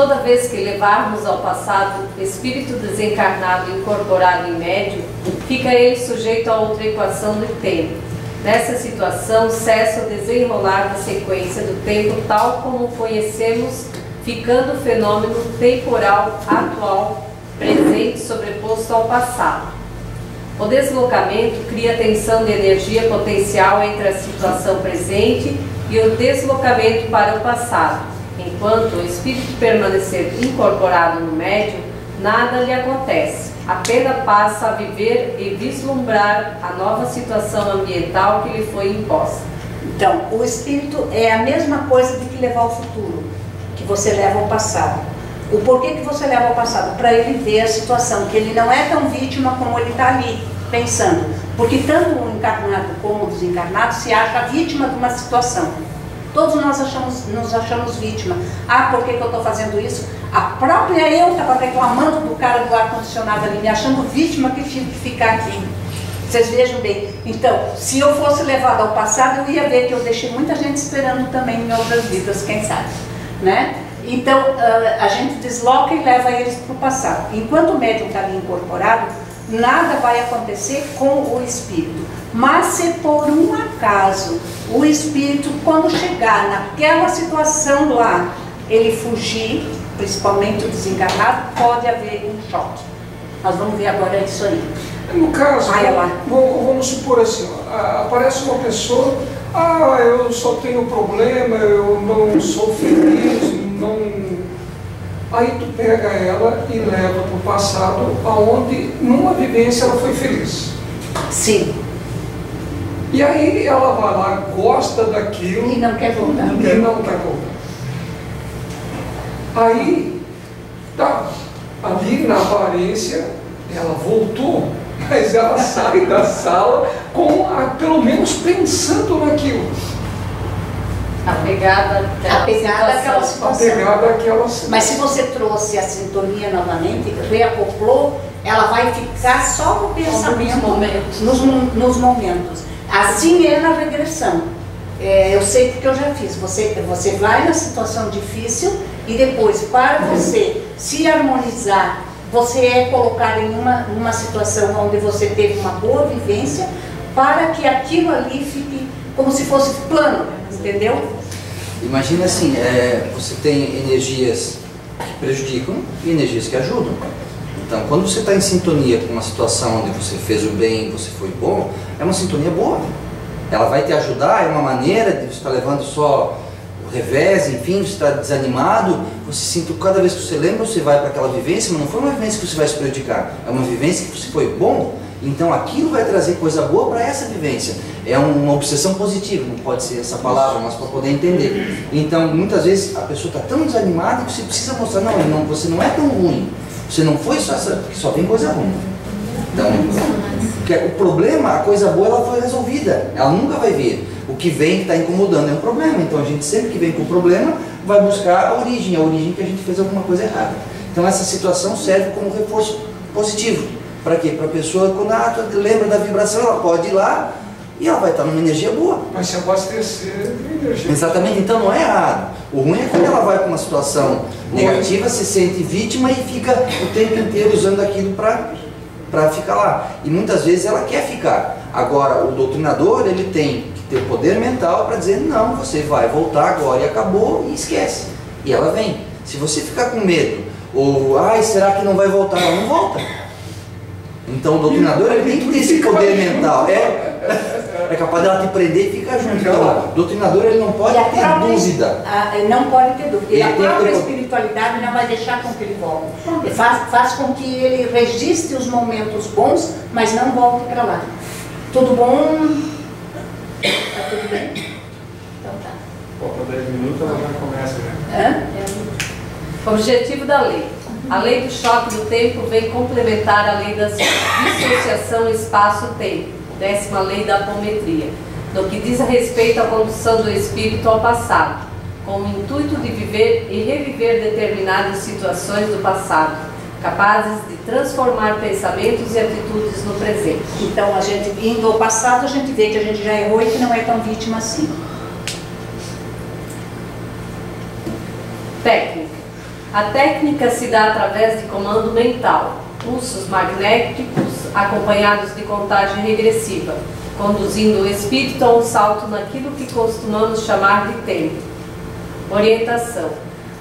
toda vez que levarmos ao passado espírito desencarnado incorporado em médium, fica ele sujeito a outra equação do tempo. Nessa situação, cessa o desenrolar da sequência do tempo tal como o conhecemos, ficando o fenômeno temporal atual presente sobreposto ao passado. O deslocamento cria tensão de energia potencial entre a situação presente e o deslocamento para o passado. Enquanto o espírito permanecer incorporado no médium, nada lhe acontece, apenas passa a viver e vislumbrar a nova situação ambiental que lhe foi imposta. Então, o espírito é a mesma coisa de que levar ao futuro, que você leva ao passado. O porquê que você leva ao passado? Para ele ver a situação, que ele não é tão vítima como ele está ali, pensando. Porque tanto o encarnado como o desencarnado se acha vítima de uma situação. Todos nós nos achamos vítima. Ah, por que eu estou fazendo isso? A própria eu estava reclamando do cara do ar-condicionado ali, me achando vítima que tive que ficar aqui. Vocês vejam bem. Então, se eu fosse levado ao passado, eu ia ver que eu deixei muita gente esperando também em outras vidas, quem sabe, né? Então, a gente desloca e leva eles para o passado. Enquanto o médium está ali incorporado, nada vai acontecer com o espírito. Mas se por um acaso o espírito, quando chegar naquela situação lá, ele fugir, principalmente o desencarnado, pode haver um choque. Nós vamos ver agora isso aí. No caso, vamos supor assim, aparece uma pessoa, eu só tenho problema, eu não sou feliz, não... Aí tu pega ela e leva para o passado, aonde numa vivência ela foi feliz. Sim. E aí ela vai lá, gosta daquilo... E não quer voltar. E não quer voltar. Aí, tá, ali na aparência, ela voltou, mas ela sai da sala pelo menos pensando naquilo. Apegada àquela situação. Mas se você trouxe a sintonia novamente, reacoplou, ela vai ficar só no pensamento, nos momentos. Assim é na regressão. Eu sei porque eu já fiz. Você vai na situação difícil e depois, para você se harmonizar, você é colocado em uma situação onde você teve uma boa vivência, para que aquilo ali fique como se fosse plano, entendeu? Imagina assim, você tem energias que prejudicam e energias que ajudam. Então, quando você está em sintonia com uma situação onde você fez o bem, você foi bom, é uma sintonia boa. Ela vai te ajudar, é uma maneira de você estar levando só o revés, enfim, você está desanimado, você sinta, cada vez que você lembra, você vai para aquela vivência, mas não foi uma vivência que você vai se prejudicar, é uma vivência que você foi bom, então aquilo vai trazer coisa boa para essa vivência. É uma obsessão positiva, não pode ser essa palavra, mas para poder entender. Então, muitas vezes a pessoa está tão desanimada que você precisa mostrar, não, você não é tão ruim, você não foi só essa, só tem coisa ruim. Então, o problema, a coisa boa, ela foi resolvida, ela nunca vai vir. O que vem que está incomodando é um problema, então a gente sempre que vem com o problema vai buscar a origem que a gente fez alguma coisa errada. Então essa situação serve como reforço positivo. Para quê? Para a pessoa, quando lembra da vibração, ela pode ir lá e ela vai estar numa energia boa. Mas se abastecer de energia. Exatamente, então não é errado. O ruim é quando ela vai para uma situação negativa, se sente vítima e fica o tempo inteiro usando aquilo para ficar lá. E muitas vezes ela quer ficar. Agora, o doutrinador, ele tem que ter poder mental para dizer, não, você vai voltar agora e acabou e esquece. E ela vem. Se você ficar com medo, ou, será que não vai voltar? Ela não volta. Então o doutrinador, ele tem que ter esse poder mental. É capaz dela te prender e ficar junto. Então, o doutrinador, ele não pode ter dúvida. Não pode ter dúvida. E a própria espiritualidade não vai deixar com que ele volte. Faz com que ele registre os momentos bons, mas não volte para lá. Tudo bom? Tá tudo bem? Então tá. Falta 10 minutos, ela já começa, né? Objetivo da lei. A lei do choque do tempo vem complementar a lei da dissociação espaço-tempo, 10ª lei da apometria, no que diz a respeito à condução do espírito ao passado, com o intuito de viver e reviver determinadas situações do passado, capazes de transformar pensamentos e atitudes no presente. Então, a gente indo ao passado, a gente vê que a gente já errou e que não é tão vítima assim. Técnica. A técnica se dá através de comando mental, pulsos magnéticos acompanhados de contagem regressiva, conduzindo o espírito a um salto naquilo que costumamos chamar de tempo. Orientação.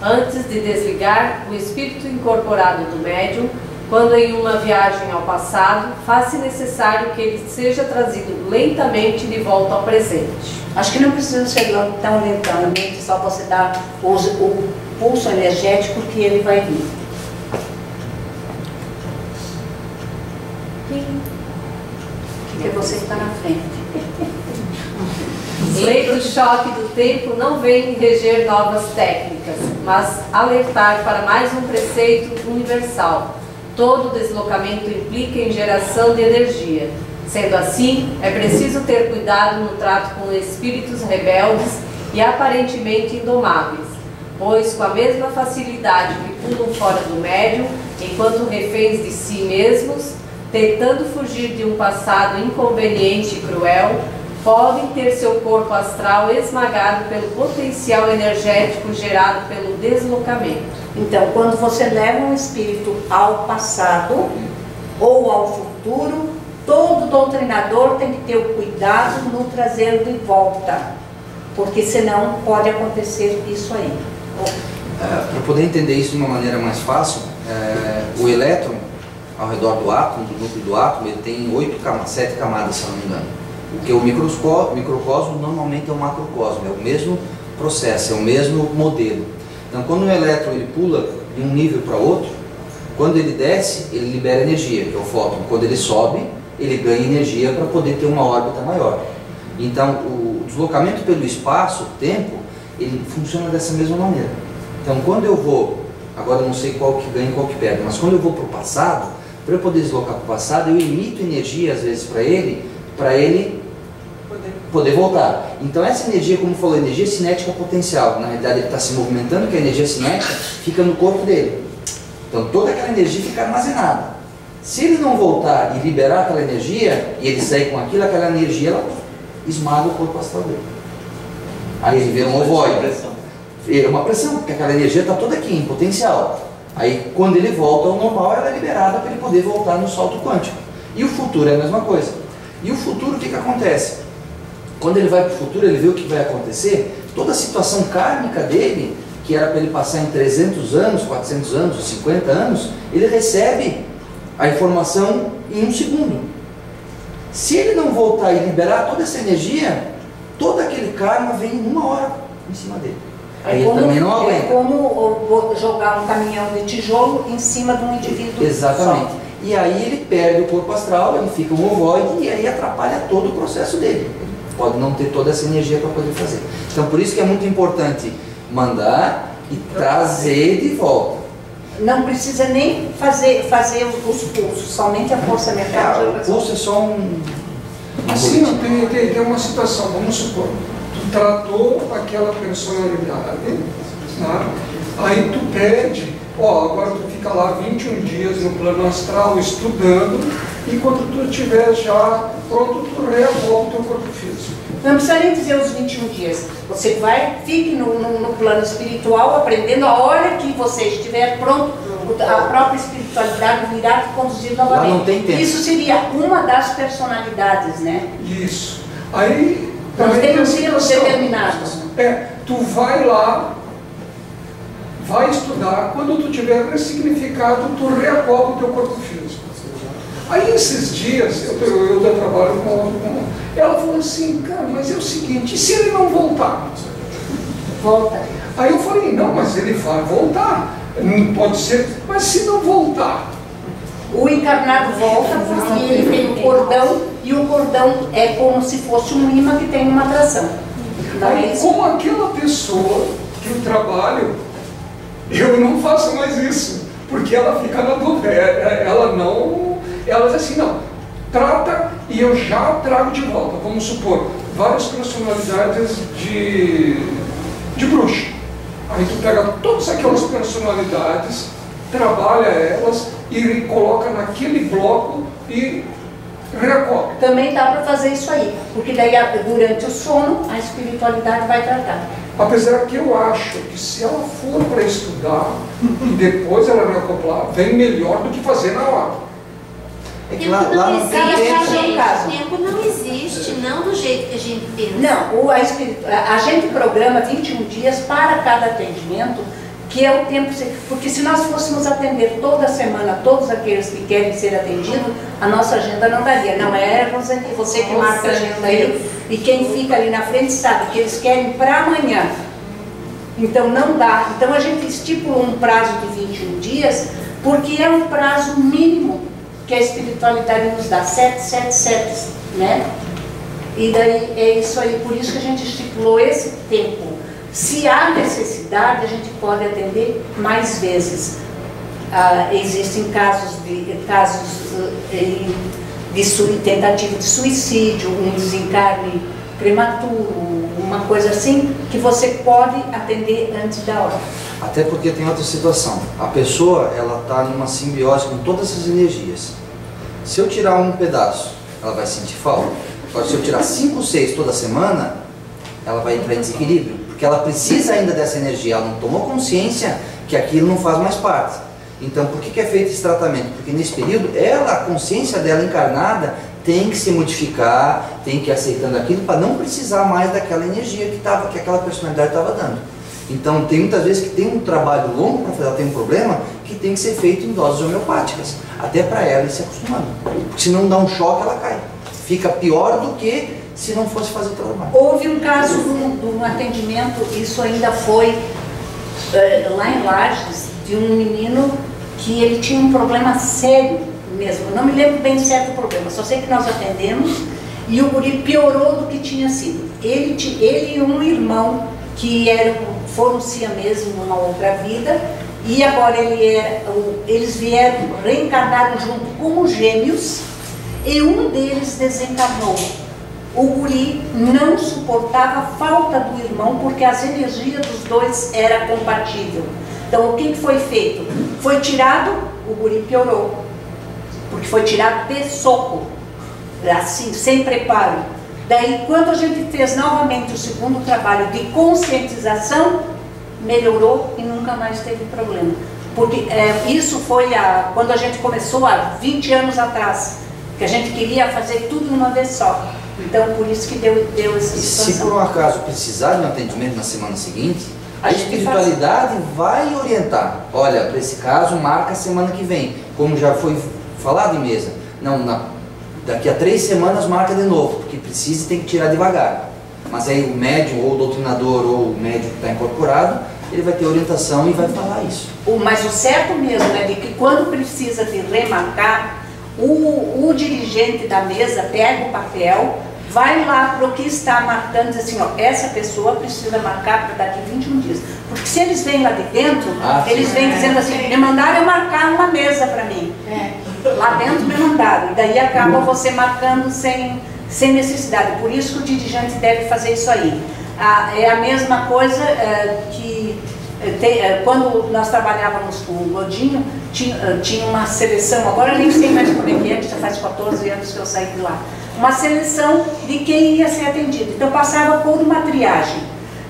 Antes de desligar, o espírito incorporado do médium, quando em uma viagem ao passado, faz-se necessário que ele seja trazido lentamente de volta ao presente. Acho que não precisa ser tão lentamente, só você dar o pulso energético que ele vai vir. Que você está na frente. Lei do choque do tempo não vem reger novas técnicas, mas alertar para mais um preceito universal. Todo deslocamento implica em geração de energia. Sendo assim, é preciso ter cuidado no trato com espíritos rebeldes e aparentemente indomáveis, pois com a mesma facilidade que pulam fora do médium, enquanto reféns de si mesmos, tentando fugir de um passado inconveniente e cruel, podem ter seu corpo astral esmagado pelo potencial energético gerado pelo deslocamento. Então, quando você leva um espírito ao passado ou ao futuro, todo doutrinador tem que ter o cuidado no trazer de volta, porque senão pode acontecer isso aí. Para poder entender isso de uma maneira mais fácil, o elétron ao redor do átomo, do núcleo do átomo, ele tem 7 camadas, se não me engano. Porque o microcosmo normalmente é um macrocosmo, é o mesmo processo, é o mesmo modelo. Então, quando o elétron ele pula de um nível para outro, quando ele desce, ele libera energia, que é o fóton. Quando ele sobe, ele ganha energia para poder ter uma órbita maior. Então, o deslocamento pelo espaço, tempo, ele funciona dessa mesma maneira. Então, quando eu vou, agora eu não sei qual que ganha e qual que perde, mas quando eu vou para o passado, para eu poder deslocar para o passado, eu emito energia às vezes para ele poder voltar. Então essa energia, como falou, energia cinética potencial, na realidade ele está se movimentando, que a energia cinética fica no corpo dele. Então toda aquela energia fica armazenada. Se ele não voltar e liberar aquela energia, e ele sair com aquilo, aquela energia ela esmaga o corpo astral dele. Aí ele vira um ovoide. É uma pressão, porque aquela energia está toda aqui, em potencial. Aí quando ele volta ao normal, ela é liberada para ele poder voltar no salto quântico. E o futuro é a mesma coisa. E o futuro, o que acontece? Quando ele vai para o futuro, ele vê o que vai acontecer, toda a situação kármica dele, que era para ele passar em 300 anos, 400 anos, 50 anos, ele recebe a informação em 1 segundo. Se ele não voltar e liberar toda essa energia, todo aquele karma vem em 1 hora em cima dele. Aí ele também não aguenta. É como jogar um caminhão de tijolo em cima de um indivíduo. Exatamente. Só. E aí ele perde o corpo astral, ele fica um ovoide e aí atrapalha todo o processo dele. Ele pode não ter toda essa energia para poder fazer. Então por isso que é muito importante mandar e trazer de volta. Não precisa nem fazer os pulsos, somente a força mental. O pulso é só assim, tem uma situação, vamos supor, tu tratou aquela personalidade, né? Aí tu pede, agora tu fica lá 21 dias no plano astral estudando, e quando tu estiver já pronto, tu revolta o teu corpo físico. Não precisa nem dizer os 21 dias. Você fique no plano espiritual, aprendendo a hora que você estiver pronto, a própria espiritualidade virá te conduzir novamente. Lá não tem tempo. Isso seria uma das personalidades, né? Isso. Aí nós temos dias determinados. Tu vai lá, vai estudar, quando tu tiver ressignificado, tu reacopla o teu corpo físico. Aí esses dias, eu trabalho com ela falou assim, cara, mas é o seguinte, e se ele não voltar? Volta. Aí eu falei, não, mas ele vai voltar, não pode ser, mas se não voltar? O encarnado volta porque ele tem o cordão, e o cordão é como se fosse um imã que tem uma atração. Aí com aquela pessoa que eu trabalho, eu não faço mais isso, porque ela fica na dúvida, ela diz assim, não, trata e eu já trago de volta. Vamos supor, várias personalidades de bruxa. Aí tu pega todas aquelas personalidades, trabalha elas e coloca naquele bloco e recorre. Também dá para fazer isso aí, porque daí durante o sono a espiritualidade vai tratar. Apesar que eu acho que se ela for para estudar e depois ela reacoplar, vem melhor do que fazer na hora. É que lá não tem tempo. O tempo não existe, não do jeito que a gente pensa. Não, a gente programa 21 dias para cada atendimento, que é o tempo, porque se nós fôssemos atender toda semana todos aqueles que querem ser atendidos, a nossa agenda não daria. Não é, Rosane, você que marca a agenda aí, e quem fica ali na frente sabe que eles querem para amanhã. Então não dá. Então a gente estipula um prazo de 21 dias, porque é um prazo mínimo que a espiritualidade nos dá, 777, né? E daí é isso aí, por isso que a gente estipulou esse tempo. Se há necessidade, a gente pode atender mais vezes. Existem casos de tentativa de suicídio, um desencarne prematuro, uma coisa assim, que você pode atender antes da hora. Até porque tem outra situação. A pessoa, ela está numa simbiose com todas essas energias. Se eu tirar um pedaço, ela vai sentir falta. Agora, se eu tirar 5, 6 toda semana, ela vai entrar em desequilíbrio. Porque ela precisa ainda dessa energia, ela não tomou consciência que aquilo não faz mais parte. Então, por que é feito esse tratamento? Porque nesse período, a consciência dela encarnada tem que se modificar, tem que ir aceitando aquilo para não precisar mais daquela energia que aquela personalidade estava dando. Então, tem muitas vezes que tem um trabalho longo para fazer, ela tem um problema que tem que ser feito em doses homeopáticas, até para ela ir se acostumando. Porque se não dá um choque, ela cai. Fica pior do que se não fosse fazer o trabalho. Houve um caso de um atendimento, isso ainda foi lá em Lages, de um menino que ele tinha um problema sério mesmo. Eu não me lembro bem certo o problema, só sei que nós atendemos e o guri piorou do que tinha sido. Ele e um irmão que foram siameses numa outra vida e agora eles reencarnaram junto com os gêmeos e um deles desencarnou. O guri não suportava a falta do irmão porque as energias dos dois eram compatíveis. Então o que foi feito? Foi tirado, o guri piorou, porque foi tirado de soco, assim, sem preparo. Daí quando a gente fez novamente o segundo trabalho de conscientização, melhorou e nunca mais teve problema. Porque isso foi quando a gente começou há 20 anos atrás, que a gente queria fazer tudo de uma vez só. Então, por isso que deu essa situação. Se por um acaso precisar de um atendimento na semana seguinte, a espiritualidade vai orientar. Olha, para esse caso, marca a semana que vem. Como já foi falado em mesa. Não, daqui a 3 semanas marca de novo, porque precisa e tem que tirar devagar. Mas aí o médium, ou o doutrinador, ou o médium que está incorporado, ele vai ter orientação e vai falar isso. Mas o certo mesmo é de que quando precisa de remarcar, o dirigente da mesa pega o papel, vai lá para o que está marcando, diz assim, ó, essa pessoa precisa marcar para daqui 21 dias. Porque se eles vêm lá de dentro, eles vêm dizendo assim, me mandaram marcar uma mesa para mim. Lá dentro me mandaram. E daí acaba você marcando sem necessidade. Por isso que o dirigente deve fazer isso aí. É a mesma coisa que quando nós trabalhávamos com o Godinho, tinha uma seleção, agora eu nem sei mais como é que já faz 14 anos que eu saí de lá. Uma seleção de quem ia ser atendido. Então passava por uma triagem.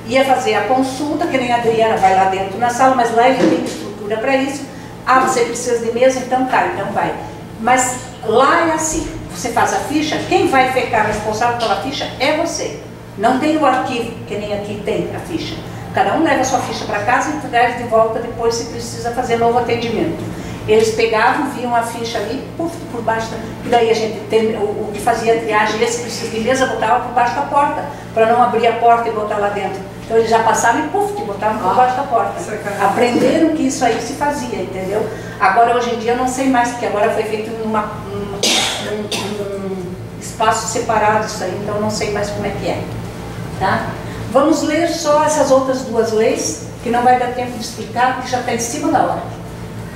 Ia fazer a consulta, que nem a Adriana vai lá dentro na sala, mas lá ele tem estrutura para isso. Ah, você precisa de mesa? Então tá, então vai. Mas lá é assim, você faz a ficha, quem vai ficar responsável pela ficha é você. Não tem o arquivo, que nem aqui tem a ficha. Cada um leva a sua ficha para casa e traz de volta depois se precisa fazer novo atendimento. Eles pegavam, viam a ficha ali, puf, por baixo, e daí a gente o que fazia a triagem, esse precisa de mesa, botava por baixo da porta, para não abrir a porta e botar lá dentro. Então eles já passavam e puf, botavam por baixo da porta. Aprenderam que isso aí se fazia, entendeu? Agora hoje em dia eu não sei mais, porque agora foi feito num espaço separado isso aí, então eu não sei mais como é que é. Tá? Vamos ler só essas outras 2 leis, que não vai dar tempo de explicar, porque já está em cima da hora.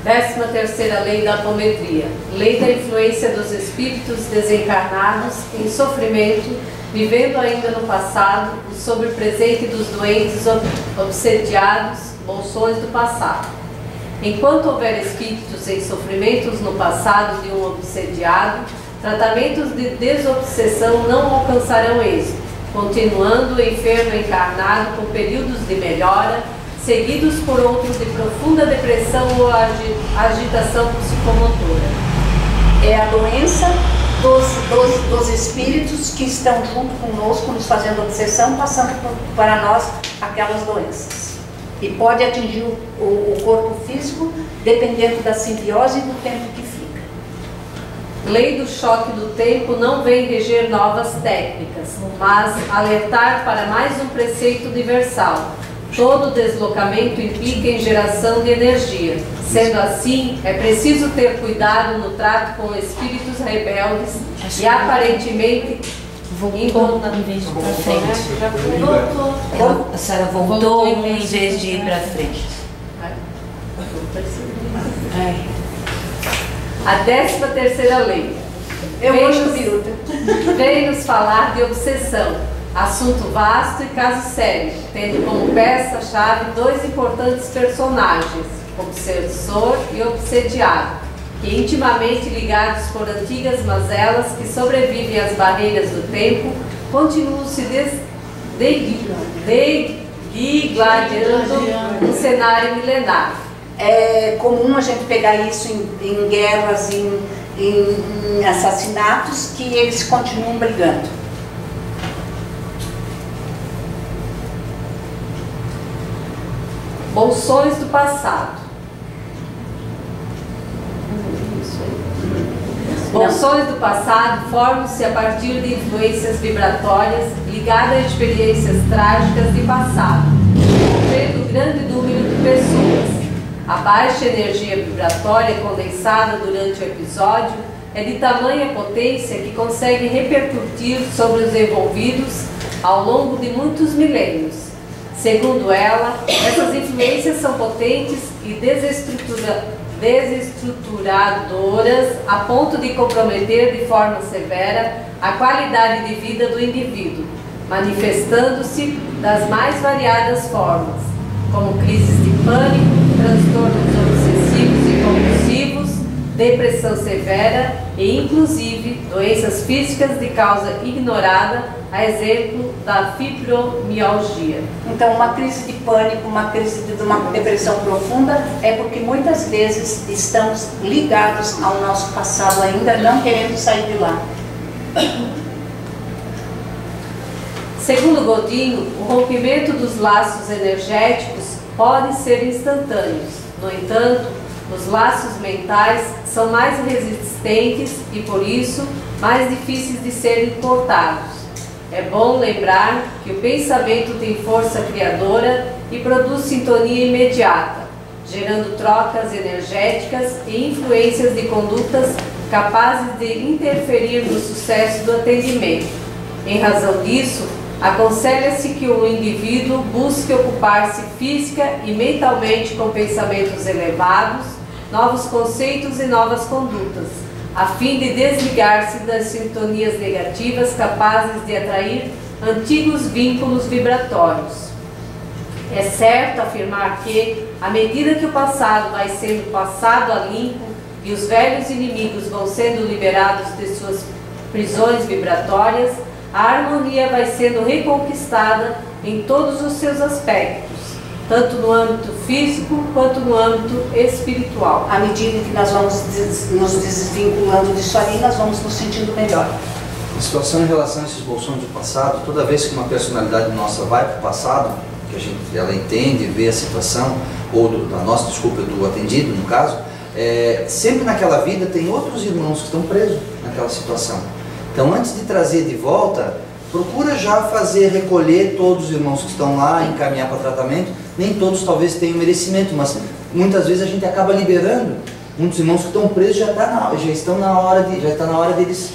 13ª lei da apometria. Lei da influência dos espíritos desencarnados em sofrimento, vivendo ainda no passado, e sobre o presente dos doentes obsediados, bolsões do passado. Enquanto houver espíritos em sofrimentos no passado de um obsediado, tratamentos de desobsessão não alcançarão êxito. continuando o enfermo encarnado com períodos de melhora, seguidos por outros de profunda depressão ou agitação psicomotora. É a doença dos espíritos que estão junto conosco, nos fazendo obsessão, passando para nós aquelas doenças. E pode atingir o corpo físico, dependendo da simbiose e do tempo que fica. Lei do choque do tempo não vem reger novas técnicas, mas alertar para mais um preceito universal. Todo deslocamento implica em geração de energia. Sendo assim, é preciso ter cuidado no trato com espíritos rebeldes e aparentemente voltou em vez de ir para frente. Voltou. A senhora voltou em vez de ir para frente. A 13ª lei. Vem nos falar de obsessão, assunto vasto e caso sério, tendo como peça-chave dois importantes personagens, obsessor e obsediado, que intimamente ligados por antigas mazelas que sobrevivem às barreiras do tempo, continuam se desgladiando no cenário milenar. É comum a gente pegar isso em guerras, em assassinatos, que eles continuam brigando. Bolsões do passado. Bolsões do passado formam-se a partir de influências vibratórias ligadas a experiências trágicas de passado, envolvendo grande número de pessoas. A baixa energia vibratória condensada durante o episódio é de tamanha potência que consegue repercutir sobre os envolvidos ao longo de muitos milênios. Segundo ela, essas influências são potentes e desestruturadoras a ponto de comprometer de forma severa a qualidade de vida do indivíduo, manifestando-se das mais variadas formas, como crises de pânico, transtornos obsessivos e compulsivos, depressão severa e, inclusive, doenças físicas de causa ignorada, a exemplo da fibromialgia. Então, uma crise de pânico, uma crise de uma depressão profunda é porque muitas vezes estamos ligados ao nosso passado ainda, não querendo sair de lá. Segundo Godinho, o rompimento dos laços energéticos pode ser instantâneos. No entanto, os laços mentais são mais resistentes e, por isso, mais difíceis de serem cortados. É bom lembrar que o pensamento tem força criadora e produz sintonia imediata, gerando trocas energéticas e influências de condutas capazes de interferir no sucesso do atendimento. Em razão disso, aconselha-se que o indivíduo busque ocupar-se física e mentalmente com pensamentos elevados, novos conceitos e novas condutas, a fim de desligar-se das sintonias negativas capazes de atrair antigos vínculos vibratórios. É certo afirmar que, à medida que o passado vai sendo passado a limpo e os velhos inimigos vão sendo liberados de suas prisões vibratórias, a harmonia vai sendo reconquistada em todos os seus aspectos, tanto no âmbito físico quanto no âmbito espiritual. À medida que nós vamos nos desvinculando disso aí, nós vamos nos sentindo melhor. A situação em relação a esses bolsões do passado, toda vez que uma personalidade nossa vai para o passado, que ela entende, vê a situação, ou do atendido, no caso, sempre naquela vida tem outros irmãos que estão presos naquela situação. Então, antes de trazer de volta, procura já recolher todos os irmãos que estão lá, encaminhar para tratamento. Nem todos talvez tenham merecimento, mas muitas vezes a gente acaba liberando. Muitos irmãos que estão presos já está na hora deles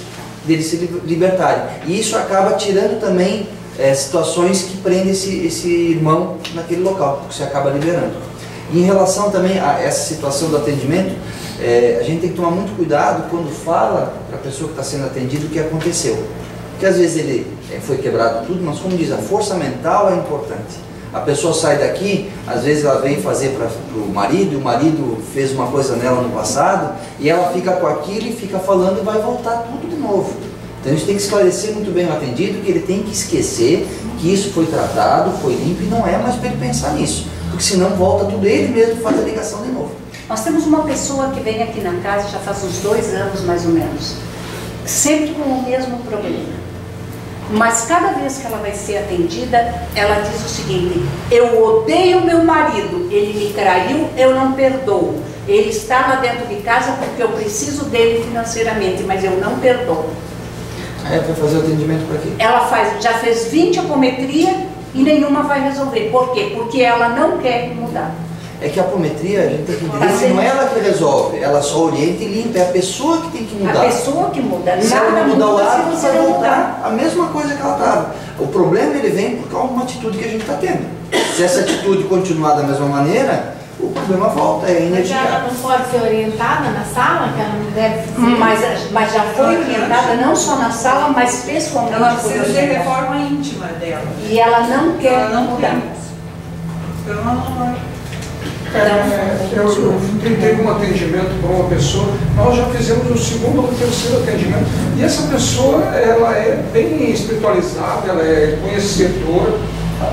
se libertarem. E isso acaba tirando também situações que prendem esse irmão naquele local, porque você acaba liberando. E em relação também a essa situação do atendimento, a gente tem que tomar muito cuidado quando fala para a pessoa que está sendo atendida o que aconteceu. Porque às vezes ele foi quebrado tudo, mas como diz, a força mental é importante. A pessoa sai daqui, às vezes ela vem fazer para o marido, e o marido fez uma coisa nela no passado, e ela fica com aquilo e fica falando e vai voltar tudo de novo. Então a gente tem que esclarecer muito bem o atendido, que ele tem que esquecer que isso foi tratado, foi limpo, e não é mais para ele pensar nisso, porque senão volta tudo ele mesmo faz a ligação de novo. Nós temos uma pessoa que vem aqui na casa já faz uns 2 anos mais ou menos, sempre com o mesmo problema. Mas cada vez que ela vai ser atendida, ela diz o seguinte: eu odeio meu marido, ele me traiu, eu não perdoo. Ele está lá dentro de casa porque eu preciso dele financeiramente, mas eu não perdoo. Aí vai fazer o atendimento para quê? Ela já fez 20 apometria e nenhuma vai resolver. Por quê? Porque ela não quer mudar. É que a apometria, a gente tem que entender que não é ela que resolve, ela só orienta e limpa, é a pessoa que tem que mudar. A pessoa que muda. Se ela Nada mudar o muda se hábito, você vai não voltar mudar. a mesma coisa que ela estava. O problema ele vem por causa de uma atitude que a gente está tendo. Se essa atitude continuar da mesma maneira, o problema volta, é Mas energia. ela não pode ser orientada na sala, que ela não deve fazer? Mas já foi orientada não só na sala, mas pessoalmente. Ela por precisa de orientar. reforma íntima dela. E ela não quer Ela não mudar. quer. Então ela não vai. Eu tentei um atendimento para uma pessoa, nós já fizemos o 2º ou 3º atendimento, e essa pessoa, ela é bem espiritualizada, ela é conhecedora,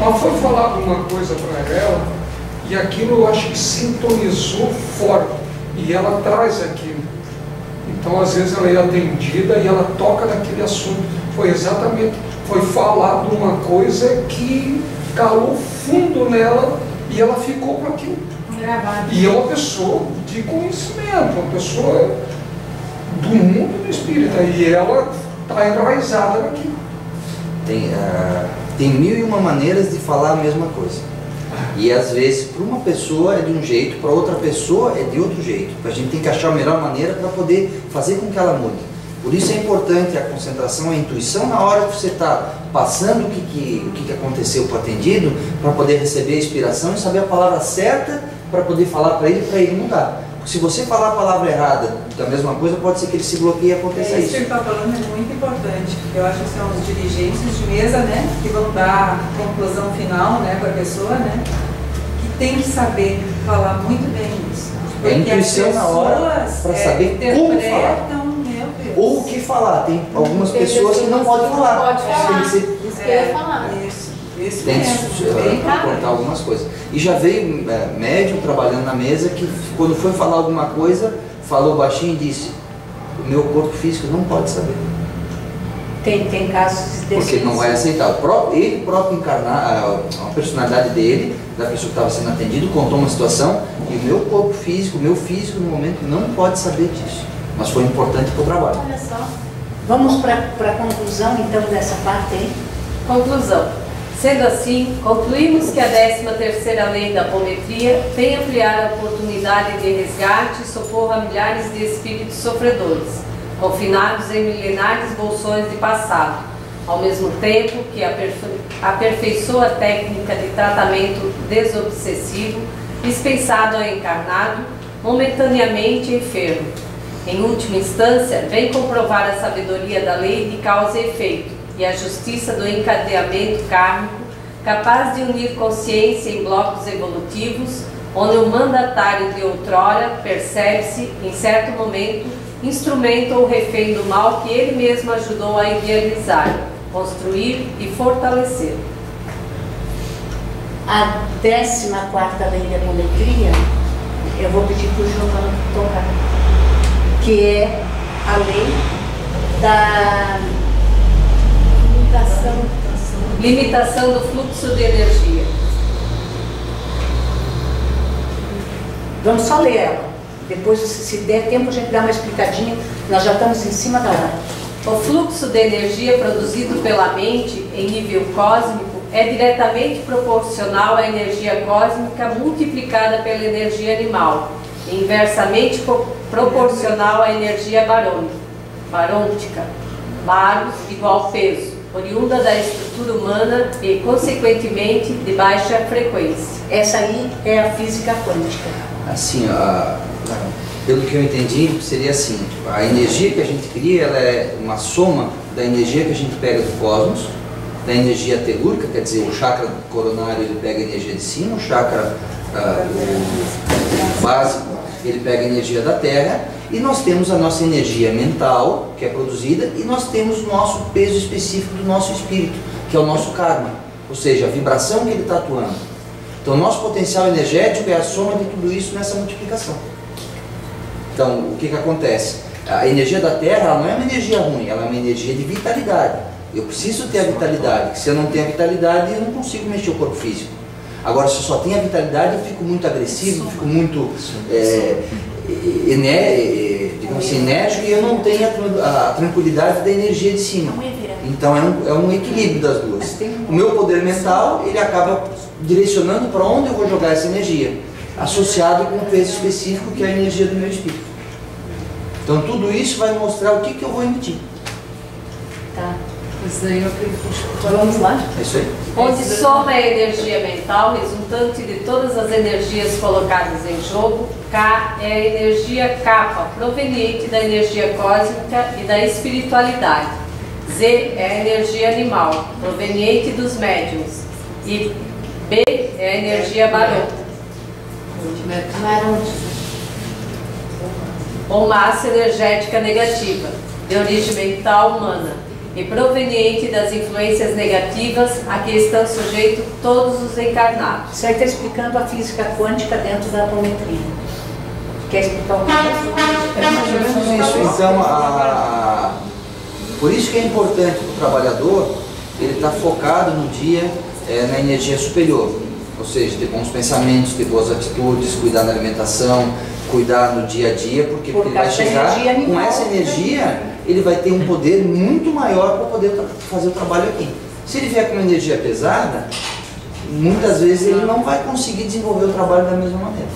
mas foi falado uma coisa para ela, e aquilo eu acho que sintonizou forte, e ela traz aquilo. Então às vezes ela é atendida e ela toca naquele assunto, foi falado uma coisa que calou fundo nela, e ela ficou com aquilo. Gravado. E é uma pessoa de conhecimento, uma pessoa do mundo do espírita, e ela está enraizada naquilo. Tem 1001 maneiras de falar a mesma coisa. E às vezes para uma pessoa é de um jeito, para outra pessoa é de outro jeito. A gente tem que achar a melhor maneira para poder fazer com que ela mude. Por isso é importante a concentração, a intuição na hora que você está passando o que aconteceu para o atendido, para poder receber a inspiração e saber a palavra certa para poder falar para ele mudar. Porque se você falar a palavra errada da mesma coisa, pode ser que ele se bloqueie e aconteça Isso que ele está falando é muito importante, porque eu acho que são os dirigentes de mesa, né, que vão dar a conclusão final, né, para a pessoa, né, que tem que saber falar muito bem isso. É a intuição na hora para saber como falar. Ou o que falar. Tem algumas pessoas que não podem falar. Tem que ser, Isso que eu ia falar. Isso tem que cortar algumas coisas. E já veio médium trabalhando na mesa que quando foi falar alguma coisa, falou baixinho e disse: o meu corpo físico não pode saber. Tem casos desses. Porque não vai aceitar. Ele próprio encarnar, a personalidade dele, da pessoa que estava sendo atendido, contou uma situação e o meu corpo físico, o meu físico no momento não pode saber disso. Mas foi importante para o trabalho. Olha só. Vamos para a conclusão então dessa parte aí. Conclusão. Sendo assim, concluímos que a 13ª lei da apometria vem ampliar a oportunidade de resgate e socorro a milhares de espíritos sofredores, confinados em milenares bolsões de passado, ao mesmo tempo que aperfeiçoa a técnica de tratamento desobsessivo dispensado ao encarnado, momentaneamente enfermo. Em última instância, vem comprovar a sabedoria da lei de causa e efeito e a justiça do encadeamento kármico, capaz de unir consciência em blocos evolutivos, onde o mandatário de outrora percebe-se, em certo momento, instrumento ou refém do mal que ele mesmo ajudou a idealizar, construir e fortalecer. A 14ª lei da apometria, eu vou pedir para o Giovanni tocar, que é a lei da limitação do fluxo de energia. Vamos só ler ela. Depois, se der tempo, a gente dá uma explicadinha. Nós já estamos em cima da hora. O fluxo de energia produzido pela mente em nível cósmico é diretamente proporcional à energia cósmica multiplicada pela energia animal, e inversamente proporcional à energia barôntica, baros igual peso, oriunda da estrutura humana e, consequentemente, de baixa frequência. Essa aí é a física quântica. Assim, pelo que eu entendi, seria assim: a energia que a gente cria, ela é uma soma da energia que a gente pega do cosmos, da energia telúrica, quer dizer, o chakra coronário ele pega a energia de cima, o chakra básico ele pega a energia da Terra, E nós temos a nossa energia mental, que é produzida, e nós temos o nosso peso específico do nosso espírito, que é o nosso karma, ou seja, a vibração que ele está atuando. Então o nosso potencial energético é a soma de tudo isso nessa multiplicação. Então o que acontece? A energia da Terra ela não é uma energia ruim, ela é uma energia de vitalidade. Eu preciso ter a vitalidade, se eu não tenho a vitalidade eu não consigo mexer o corpo físico. Agora se eu só tenho a vitalidade eu fico muito agressivo, fico muito digamos assim, enérgico, e eu não tenho a tranquilidade da energia de cima. Então é um equilíbrio das duas. O meu poder mental ele acaba direcionando para onde eu vou jogar essa energia, associado com um peso específico que é a energia do meu espírito. Então tudo isso vai mostrar o que eu vou emitir. Tá. Isso aí eu acredito. Vamos lá? É isso aí. Onde soma a energia mental, resultante de todas as energias colocadas em jogo, K é a energia kappa, proveniente da energia cósmica e da espiritualidade. Z é a energia animal, proveniente dos médiuns. E B é a energia barão. Ou massa energética negativa, de origem mental humana, e proveniente das influências negativas a que estão sujeitos todos os encarnados. Isso aí está explicando a física quântica dentro da atometria. Quer explicar o que é? Mais ou menos isso. Então, por isso que é importante para o trabalhador ele estar focado no dia na energia superior, ou seja, ter bons pensamentos, ter boas atitudes, cuidar da alimentação, cuidar no dia a dia, porque ele vai chegar com essa energia, ele vai ter um poder muito maior para poder fazer o trabalho aqui. Se ele vier com uma energia pesada, muitas vezes ele não vai conseguir desenvolver o trabalho da mesma maneira.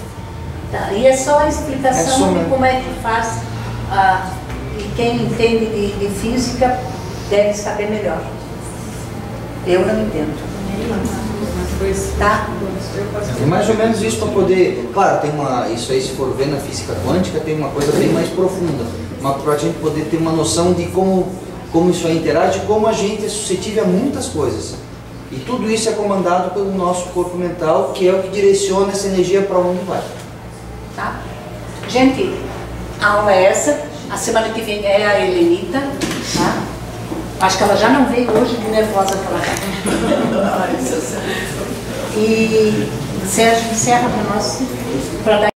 Tá, e é só a explicação de como é que faz, e quem entende de física deve saber melhor. Eu não entendo. Tá? É mais ou menos isso para poder... Claro, tem isso aí, se for ver na física quântica, tem uma coisa bem mais profunda, mas para a gente poder ter uma noção de como isso aí interage, como a gente é suscetível a muitas coisas. E tudo isso é comandado pelo nosso corpo mental, que é o que direciona essa energia para onde vai. Tá? Gente, a aula é essa. A semana que vem é a Helenita. Tá? Acho que ela já não veio hoje, de nervosa que ela está. E Sérgio encerra para nós, para dar